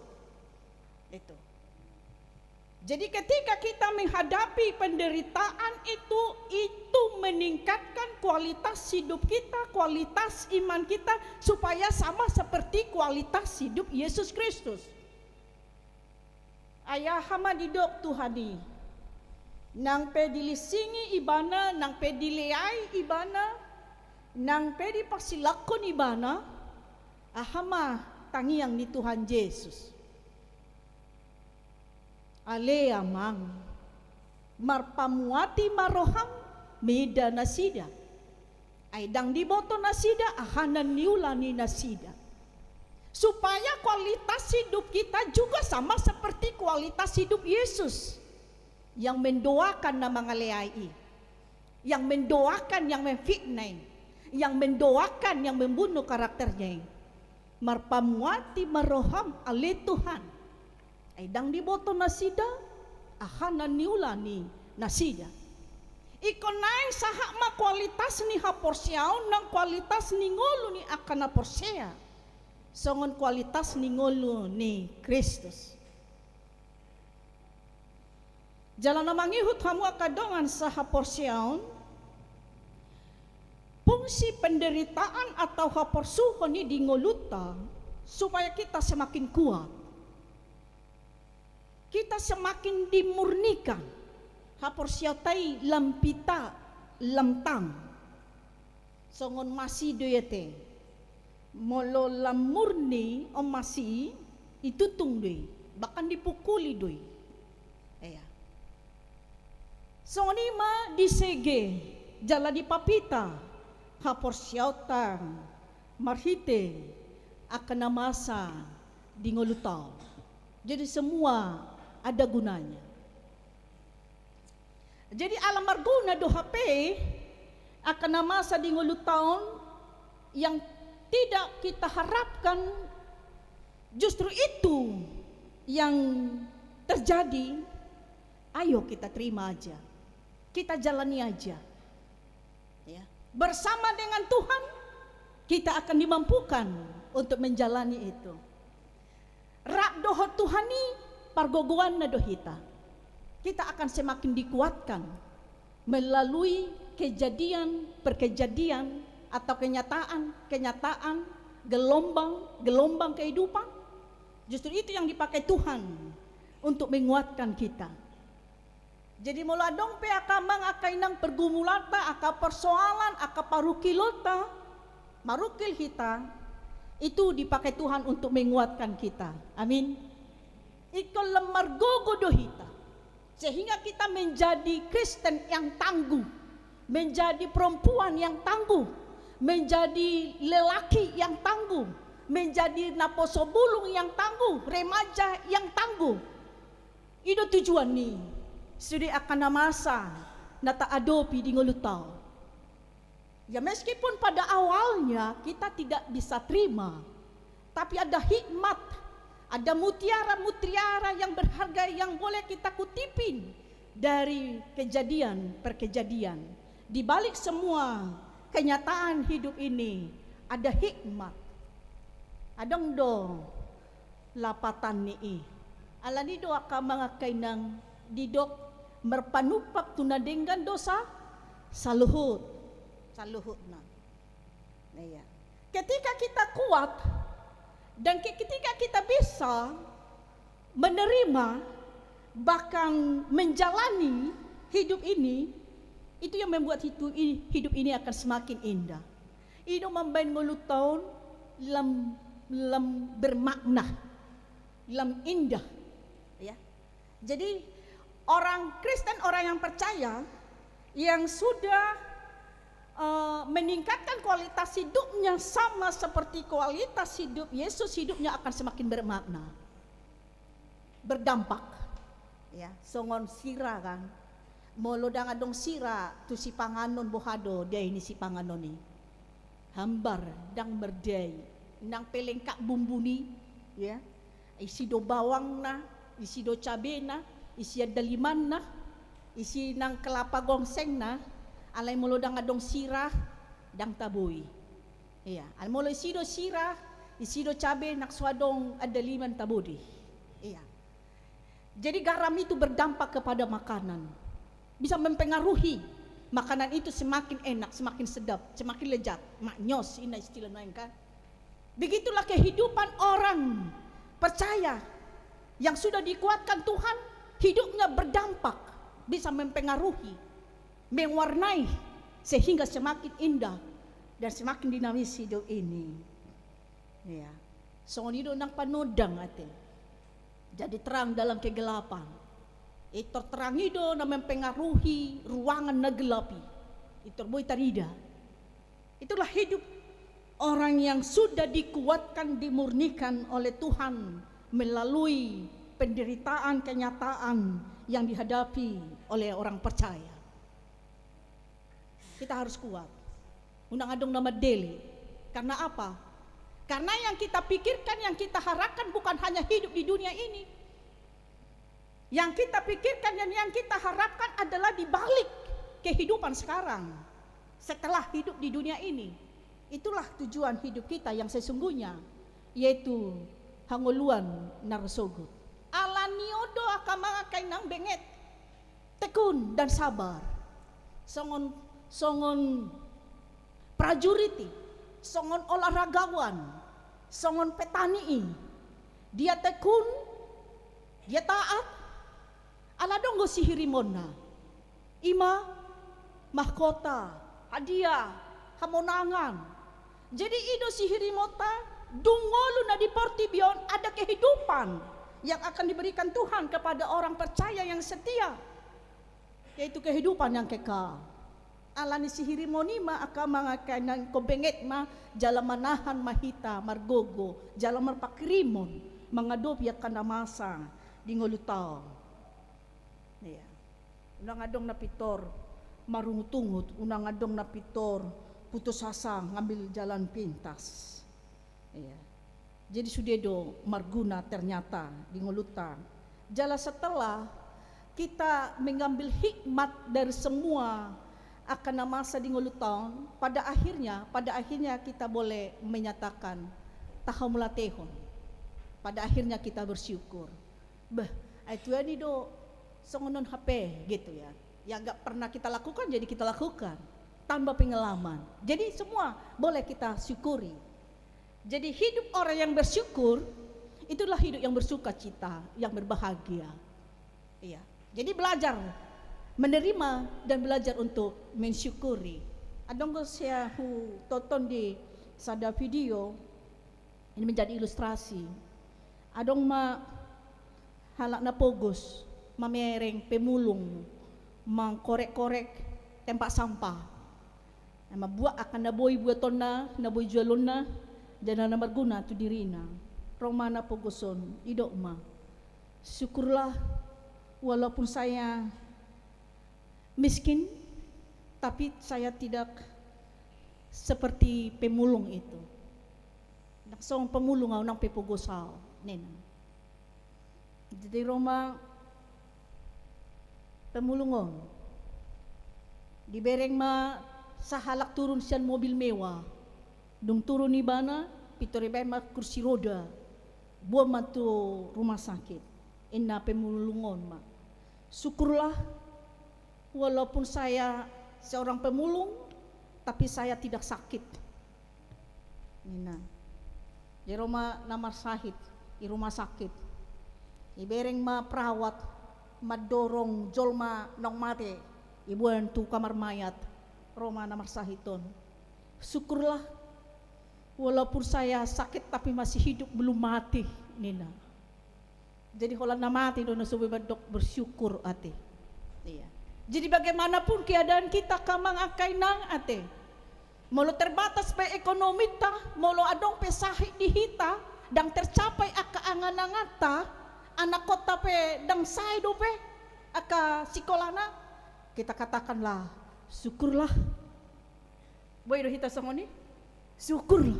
Itu. Jadi ketika kita menghadapi penderitaan itu meningkatkan kualitas hidup kita, kualitas iman kita supaya sama seperti kualitas hidup Yesus Kristus. Ayah hama didok Tuhani. Nang pedilisingi ibana, nang pedileay ibana, nang pedipasilakon ibana, ahama tangiang ni Tuhan Yesus. Ale amang marpamuati maroham meda nasida. Aidang diboto nasida ahanan niulani nasida. Supaya kualitas hidup kita juga sama seperti kualitas hidup Yesus. Yang mendoakan na mga leai. Yang mendoakan yang memfitnah. Yang mendoakan yang membunuh karakternya. Marpamuati maroham ale Tuhan ay dang diboto nasida ahanan niulani nasida ikonay saha ma kualitas ni haporsyaon ng kualitas ni ngolo ni akan naporsya songon kualitas ni ngolo ni Kristus jalan na mangihut hamu akadongan sa haporsyaon fungsi penderitaan atau haporsuhon ni dingoluta supaya kita semakin kuat. Kita semakin dimurnikan. Haporsyatai lampita lamtang songon masih doyete molo lamurni om masih itutung doi bahkan dipukuli doi ya songon ima disege jala di papita hapor siautang marhite akan namasa di ngolutau. Jadi semua ada gunanya. Jadi alam marguna do HP akan namasa di ngolutau yang tidak kita harapkan, justru itu yang terjadi. Ayo kita terima aja, kita jalani aja ya. Bersama dengan Tuhan kita akan dimampukan untuk menjalani itu. Rak doho Tuhani pargogoan na dohita. Kita akan semakin dikuatkan melalui kejadian atau kenyataan, gelombang kehidupan. Justru itu yang dipakai Tuhan untuk menguatkan kita. Jadi mula dong pe akamang akainang pergumulata, aka persoalan, aka parukilota, marukil kita, itu dipakai Tuhan untuk menguatkan kita. Amin. Iko lemargogo dohita, sehingga kita menjadi Kristen yang tangguh, menjadi perempuan yang tangguh, menjadi lelaki yang tangguh, menjadi naposobulung yang tangguh, remaja yang tangguh. Itu tujuan nih. Sudah akan namasa nata adopi di ngolutau. Ya meskipun pada awalnya kita tidak bisa terima, tapi ada hikmat, ada mutiara-mutiara yang berharga yang boleh kita kutipin dari kejadian per kejadian. Di balik semua kenyataan hidup ini ada hikmat. Adong do lapatan ni alani do aka mga kainang didok merpanupak tunadenggan dosa saluhut na. Ya. Ketika kita kuat dan ketika kita bisa menerima bahkan menjalani hidup ini, itu yang membuat hidup ini akan semakin indah. Itu membain mulut tahun lam bermakna, lam indah. Ya. Jadi orang Kristen, orang yang percaya, yang sudah meningkatkan kualitas hidupnya sama seperti kualitas hidup Yesus, hidupnya akan semakin bermakna, berdampak. Ya, songon sira kan, molo dang adong sira tu si panganon bohado, dia ini si panganon ni, hambar dang berdai, nang pelengkak bumbuni, ya, isi do bawang na, isi do cabe na, isi daliman na, isi nang kelapa gongseng na, alay molo dang adong sirah dang taboy. Iya, al molo isi do sirah, isi do cabe nak swadong adaliman tabodi. Iya. Jadi garam itu berdampak kepada makanan. Bisa mempengaruhi makanan itu semakin enak, semakin sedap, semakin lezat. Maknyos ini istilah lain kan. Begitulah kehidupan orang percaya yang sudah dikuatkan Tuhan. Hidupnya berdampak, bisa mempengaruhi, mewarnai, sehingga semakin indah dan semakin dinamis hidup ini. Ya, soalnya itu nang panodang ate, jadi terang dalam kegelapan. Itu terang itu na mempengaruhi ruangan na gelapi. Itu boy tarida. Itulah hidup orang yang sudah dikuatkan, dimurnikan oleh Tuhan melalui penderitaan, kenyataan yang dihadapi oleh orang percaya. Kita harus kuat. Undang adong nama deli. Karena apa? Karena yang kita pikirkan, yang kita harapkan bukan hanya hidup di dunia ini. Yang kita pikirkan dan yang kita harapkan adalah di balik kehidupan sekarang. Setelah hidup di dunia ini. Itulah tujuan hidup kita yang sesungguhnya, yaitu hanguluan narasogut. Alaniodo akamanga kainang benget, tekun dan sabar. Songon prajuriti, songon olahragawan, songon petani. Dia tekun, dia taat. Aladong go sihirimona. Ima mahkota, hadiah, hamonangan. Jadi ido si hirimota dungolu na di portibion ada kehidupan yang akan diberikan Tuhan kepada orang percaya yang setia, yaitu kehidupan yang kekal. Alani si hirimoni ma akan mangakanan kobenget ma jala manahan mahita margogo jala marpakirimon mangadop yakan masa di ngolutaw. Iya. Unang adong na pitor marungutungut, unang adong na pitor putus asa ngambil jalan pintas. Iya. Jadi sudedo marguna ternyata di ngoluta. Jala setelah kita mengambil hikmat dari semua akan masa di ngolutang, pada akhirnya kita boleh menyatakan tahamulatehon. Pada akhirnya kita bersyukur. Itu ini do songonon HP gitu ya. Yang gak pernah kita lakukan jadi kita lakukan tanpa pengalaman. Jadi semua boleh kita syukuri. Jadi hidup orang yang bersyukur itulah hidup yang bersuka cita, yang berbahagia. Iya. Jadi belajar menerima dan belajar untuk mensyukuri. Adong saya tonton di sada video ini menjadi ilustrasi. Adong halak na pogos, mamereng pemulung, mangkorek-korek tempat sampah. Mabuat akan naboy buaton na, naboy jualon na, dan na marguna tu dirina. Roma na pogoson, idok ma. Syukurlah walaupun saya miskin, tapi saya tidak seperti pemulung itu. Naksong pemulung nang pepugosal, nena. Jadi Roma pemulungon. Dibereng ma sa halak turun siyan mobil mewah. Dung turun ni bana, pitoribay ma kursi roda. Buat ma tu rumah sakit. Ina pemulungon ma. Syukurlah walaupun saya seorang pemulung, tapi saya tidak sakit. Nina, di rumah namar sahid, di rumah sakit. Ibereng ma perawat, madorong jolma nong mate, ibuan tu kamar mayat, Roma namar sahiton. Syukurlah, walaupun saya sakit tapi masih hidup belum mati, Nina. Jadi kalau na mati doon nasubi badok bersyukur ate. Iya. Jadi bagaimanapun keadaan kita kamang akay nang ate. Molo terbatas pa ekonomi ta, molo adong pesahi di hita, dang tercapai aka anganangata, anak kota pe dang saido pe, aka sikolana, kita katakanlah, syukurlah. Boy do hita sangoni, syukurlah.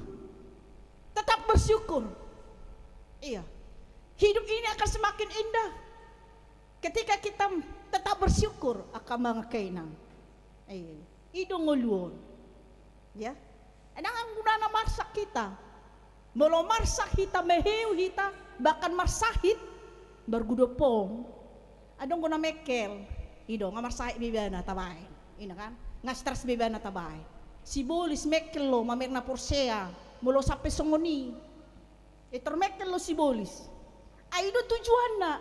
Tetap bersyukur. Iya. Hidup ini akan semakin indah ketika kita tetap bersyukur akan mga kainang. Idong nguluon. Ya. Enang ang guna na marsak kita. Molo marsak kita, mehew kita, bahkan marsahit, bergudopong. Adong guna mekel. Ido, nga marsahit bibana tabay. Ina kan? Nga stress bibana tabay. Si bolis mekel lo, mamer na porsea, molo sa pesongoni. Itor mekel lo si bolis. Ay ito tujuan na.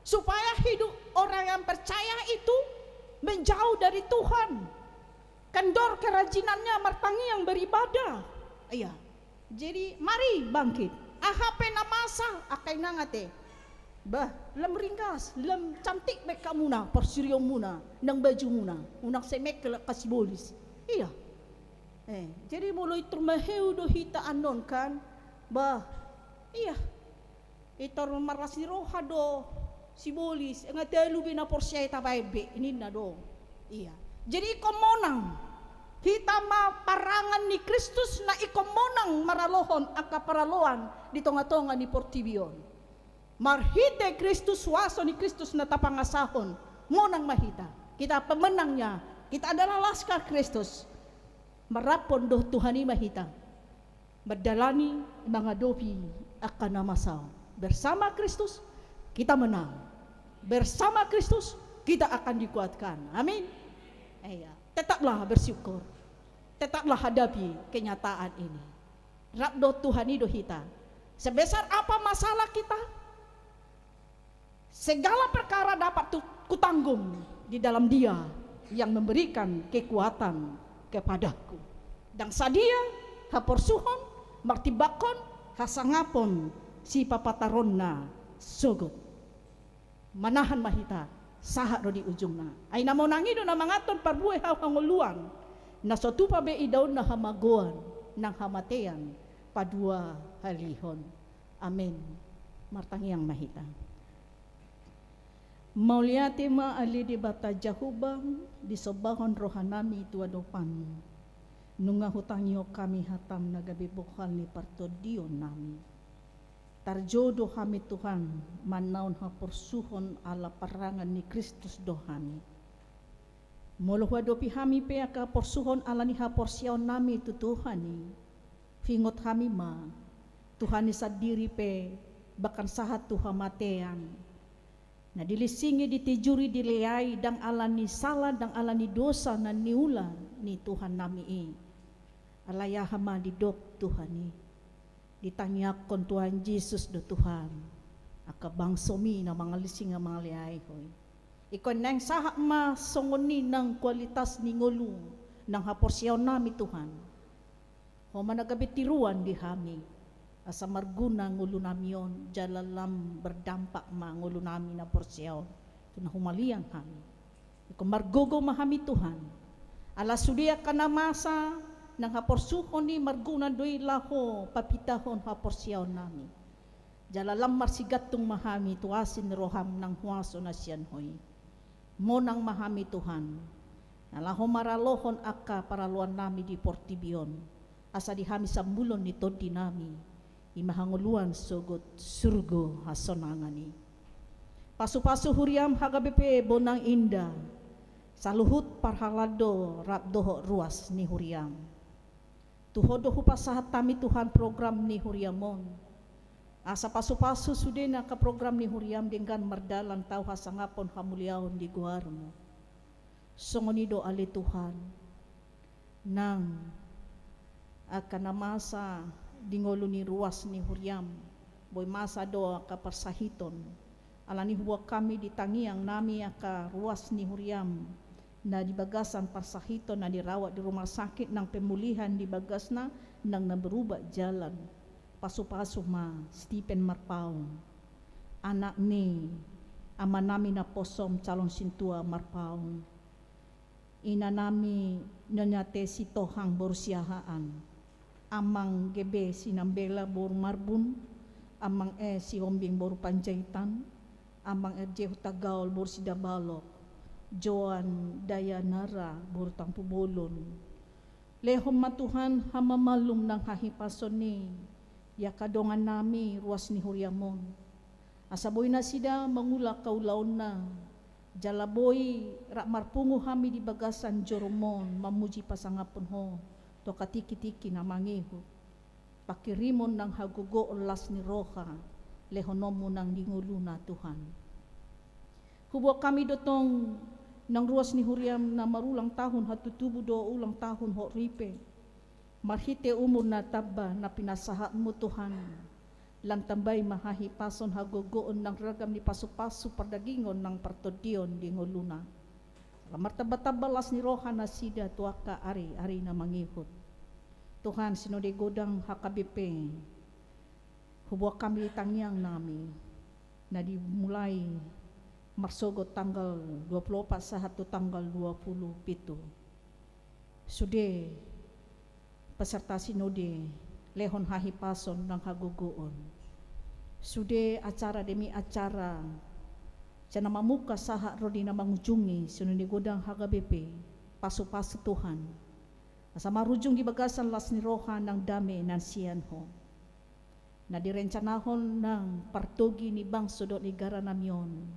Supaya hidup orang yang percaya itu menjauh dari Tuhan. Kendor kerajinannya martangi yang beribadah. Iya. Jadi mari bangkit. Ahape na masa akay nangate. Bah, lam ringkas, lam cantik mek kamuna, porsirio muna, nang baju muna, unang semek kasih bolis. Iya. Jadi mulai termaheu do hita anon kan. Bah, iya. Itor marasi roha do sibolis nga telu bina porsiya tabaibe ini na do. Iya. Jadi ikomonang kita parangan ni Kristus na ikomonang maralohon aka paraloan di tonga-tonga ni Portibion. Marhite Kristus waso ni Kristus na tapangasahon monang mahita. Kita pemenangnya. Kita adalah laskar Kristus. Marapon do Tuhani mahita. Berdalani mga dopi akan namasaw. Bersama Kristus kita menang. Bersama Kristus kita akan dikuatkan. Amin. Tetaplah bersyukur. Tetaplah hadapi kenyataan ini. Rabdo Tuhan itu kita. Sebesar apa masalah kita, segala perkara dapat kutanggung di dalam Dia yang memberikan kekuatan kepadaku. Dan sadia haporsuhon martibakon hasangapon si papataronna sogot. Manahan mahita saha do di ujungna. Ay namo nangido na mangaton parbuhay hanguluan na sotupa be idaw na hamaguan ng hamatean padua halihon. Amen. Martangiang mahita. Mauliate ma ali di bata jahubang di sobahon rohanami tuadopan. Nunga hutangyo kami hatam nagabibukal ni partodion nami. Tarjodo kami Tuhan manaon haporsuhon ala parangan ni Kristus dohani. Moloh wadopi kami pe aka porsuhon ala ni haporsyaon nami tutuhani. Fingot kami ma Tuhani sadiri pe bakan sahat Tuhan matean. Na dilisingi ditijuri dileai dang ala ni salah dang ala ni dosa na niula ni Tuhan nami alaya hama didok Tuhan ditanyakon Tuhan Yesus do Tuhan aka bangsomi na mga lising nga mga liay hoy ikon nang saha ma songoni ng kualitas ni ngulu nang haporsyaw nami Tuhan ho managabitiruan di hami asa marguna ngulu namion jalalam berdampak ma ngulu nami na porsyaw tuna humaliang kami ikon margogo mahami Tuhan ala sudia kana masa nang haporsuhon ni marguna doy laho papitahon haporsyaw nami jalalam marsigatong mahami tuasin roham ng huaso na siyan hoy mo nang mahami Tuhan nalaho maralohon aka paraluan nami di portibion asa dihami sambulon ni todi nami imahanguluan sugot surgo hasonangani pasu-pasu huriam hagabepe bonang indah saluhut parhalado rabdoho ruas ni huriam tuhodo hupasahat tami Tuhan program ni huriamon asa pasu-pasu sude na ka program ni huriam dengan mardalan tau hasangapon hamuliaon di guarmo songonido ali Tuhan nang akan masa dingolo ni ruas ni huriam boy masa do ka parsahiton alani huwa kami ditangiang nami aka ruas ni huriam na dibagasan parsahiton na dirawat di rumah sakit ng pemulihan di bagasna nang naberubah jalan pasu-pasu ma Stephen Marpaon anak ni ama nami na posom calon sintua Marpaon ina nami nyanyate si tohang borsiahaan amang gebe sinambela bor marbun amang si hombing bor panjaitan amang erje tagaul bor sidabalok Joan Dayanara Burtang Pubolon lehom matuhan hamamalum ng hahipason ni yakadongan nami ruas ni huriamon asaboy na sida mangula kaulaon na jalaboy rakmarpungo hami di bagasan joromon mamuji pasangapon ho to katiki-tiki na mangiho pakirimon ng hagugo olas ni roha lehonomo ng dingulu na Tuhan hubo kami dotong nang ruas ni huriam na marulang tahun hatutubo do ulang tahun ho ripe marhite umur na taba na pinasahat mo Tuhan lang tambay mahahipason hagogoon ng ragam ni pasu-pasu pardagingon ng partodion di ngoluna martaba-tabalas ni roha na sida tuaka ari na mangihot Tuhan sinode godang hakabipe hubo kami tangyang nami na dimulai marsogot tanggal 24 sa hatu tanggal 27 sude peserta sinode lehon hahipason ng hagugoon sude acara demi acara sana mamuka saha rodi na mangunjungi sununi godang hagabepe pasu-pasu Tuhan asa marujung di bagasan las ni roha ng dame nan siyan ho na direncanahon ng partogi ni Bang Sudot Negara Namyon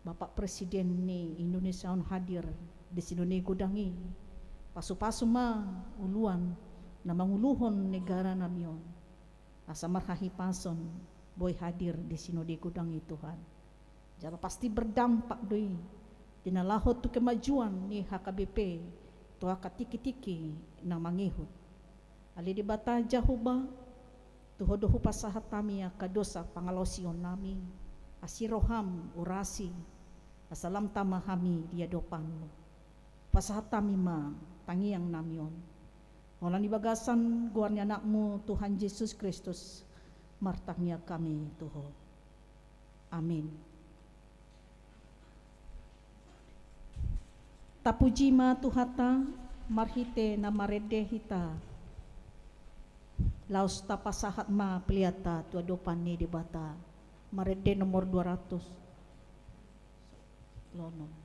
Bapak Presiden ni Indonesia on hadir di sinone godangi pasu-pasu ma uluan na manguluhon negara namyon asa marhahipason boy hadir di sinode godangi Tuhan jala pasti berdampak doi dinalahot tu kemajuan ni HKBP tu akatiki-tiki na mangihut ali di bata jahuba tuhodohu pasahat tami kadosa pangalosyon nami asiroham urasi asalam tamahami dia dopanmu pasahata mima tangi yang namion. Olan ibagasan guarnya anakmu Tuhan Yesus Kristus, martangnya kami Tuhan. Amin. Tapujima Tuhata, marhite na marede hita. Laos tapasahat ma peliata tua dopan ni di bata. Marede nomor 200. Lono.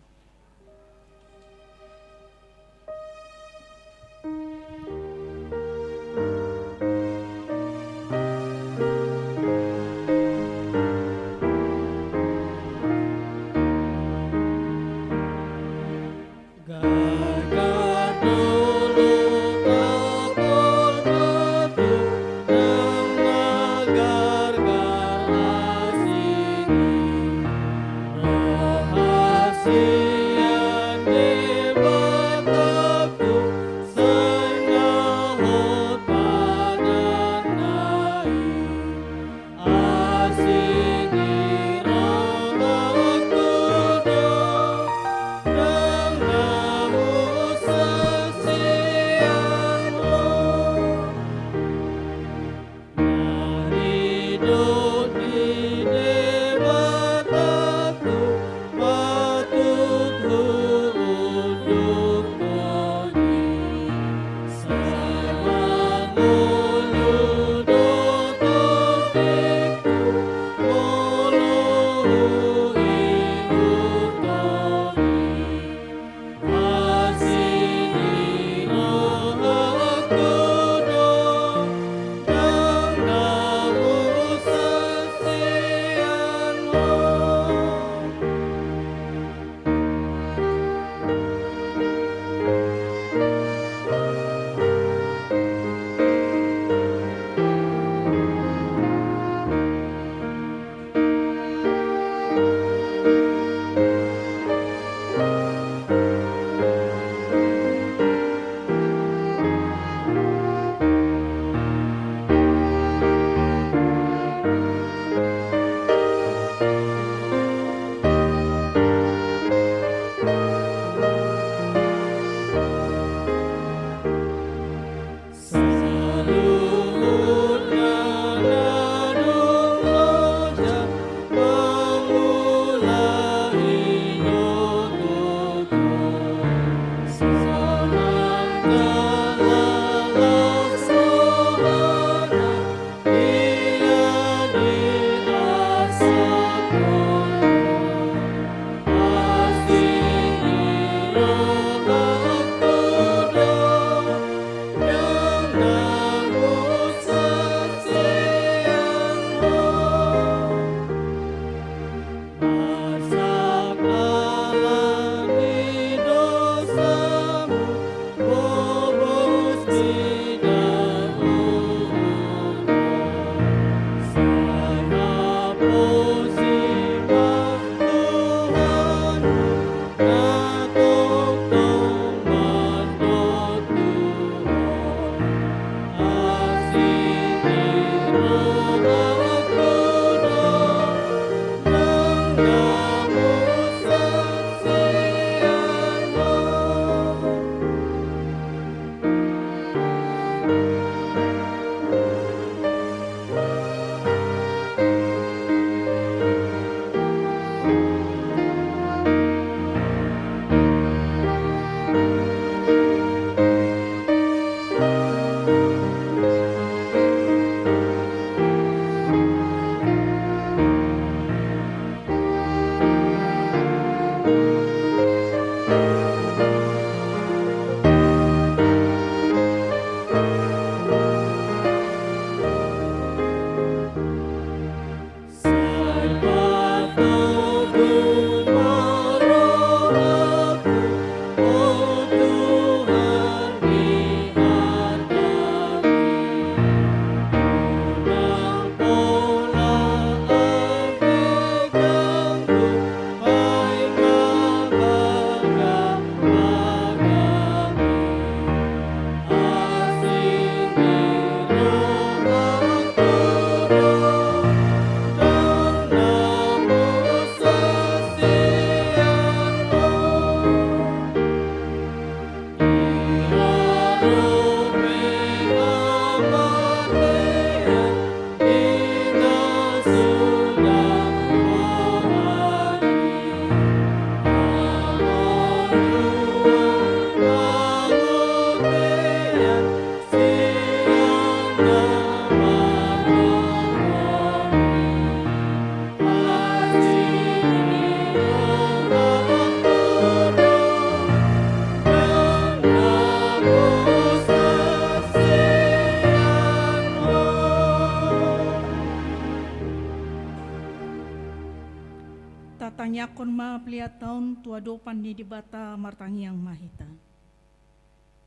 tanyakon ma peliataon tuadopan di bata martangiang mahita.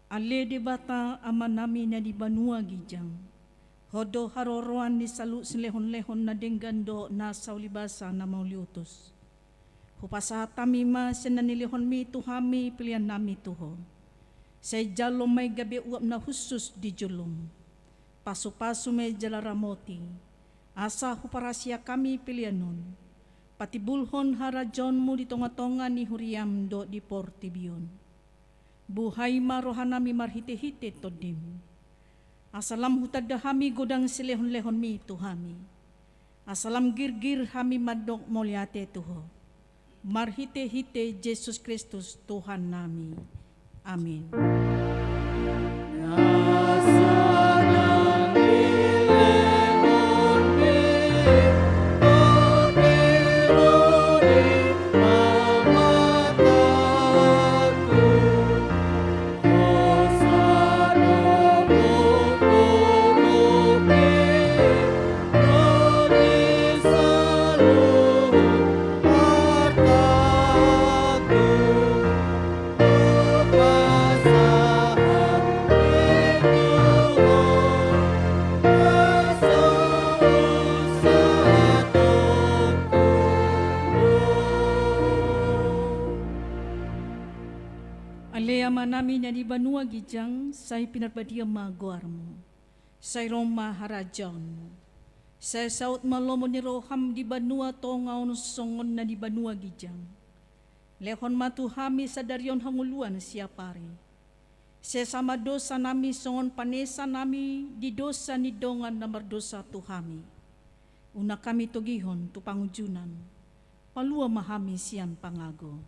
Ale di bata aman nami na di banua gijang. Hodo haroroan di salu selehon-lehon na denggando na saulibasa na mauliutos. Hupasa tamima senanilihon mi tuhami pilihan nami tuho. Say jalo may gabi uap na husus di julum. Pasu-pasu may jalaramoti. Asa huparasya kami pilihanon. Patibulhon harajon mo di tonga-tonga ni Huriam do di Portibion. Buhay marohanami marhite-hite todim. Asalam hutadahami godang silehon-lehon mi tuhami. Asalam girgir hami madok molyate tuho. Marhite-hite Jesus Kristus Tuhan nami. Amin. Namin na di banua gijang say pinarbadia maguar mo, say Roma harajon, say saut malomo ni roham di banua tongaw no songon na di banua gijang. Lehon matuhami sa daryon hanguluan siya pari. Say sama dosa nami songon panesa nami di dosa ni dongan na mardosa tuhami. Una kami tugihon tu pangujunan, palua mahami siyan pangago.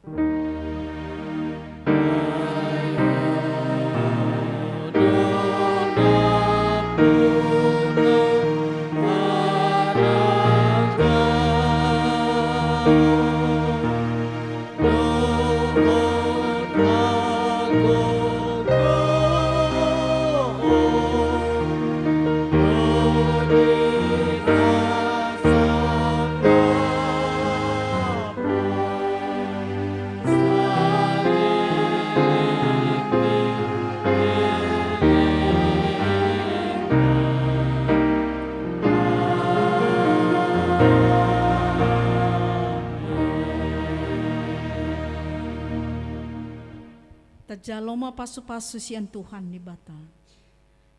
Jaloma pasu-pasu sian Tuhan di bata.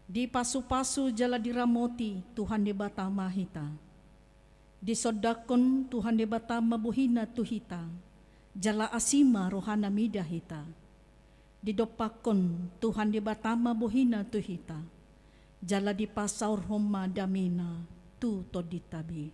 Di pasu-pasu jala diramoti Tuhan di bata mahita. Di sodakon Tuhan di bata mabuhina tuhita. Jala asima rohana midahita. Di dopakon Tuhan di bata mabuhina tuhita. Jala di pasaur homa damina tu toditabi.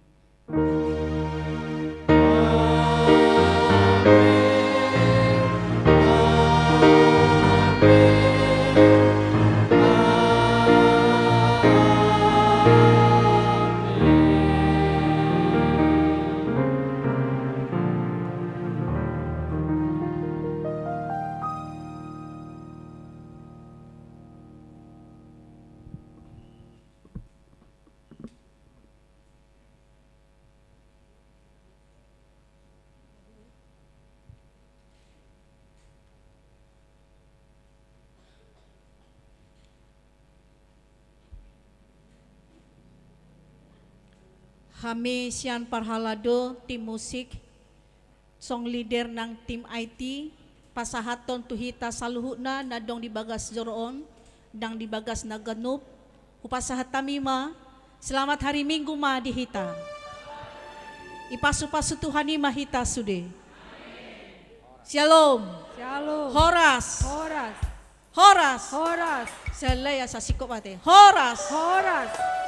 Kami sian parhalado tim musik, song leader ng tim IT, pasahaton tuhita saluhuna na dong dibagas joroon, dang dibagas na ganup, upasahat tamima, selamat hari Minggu ma dihita. Ipasu-pasu Tuhan ni mahita sude. Shalom. Shalom. Horas. Horas. Horas. Horas. Selaya sa sikop ate. Horas. Horas.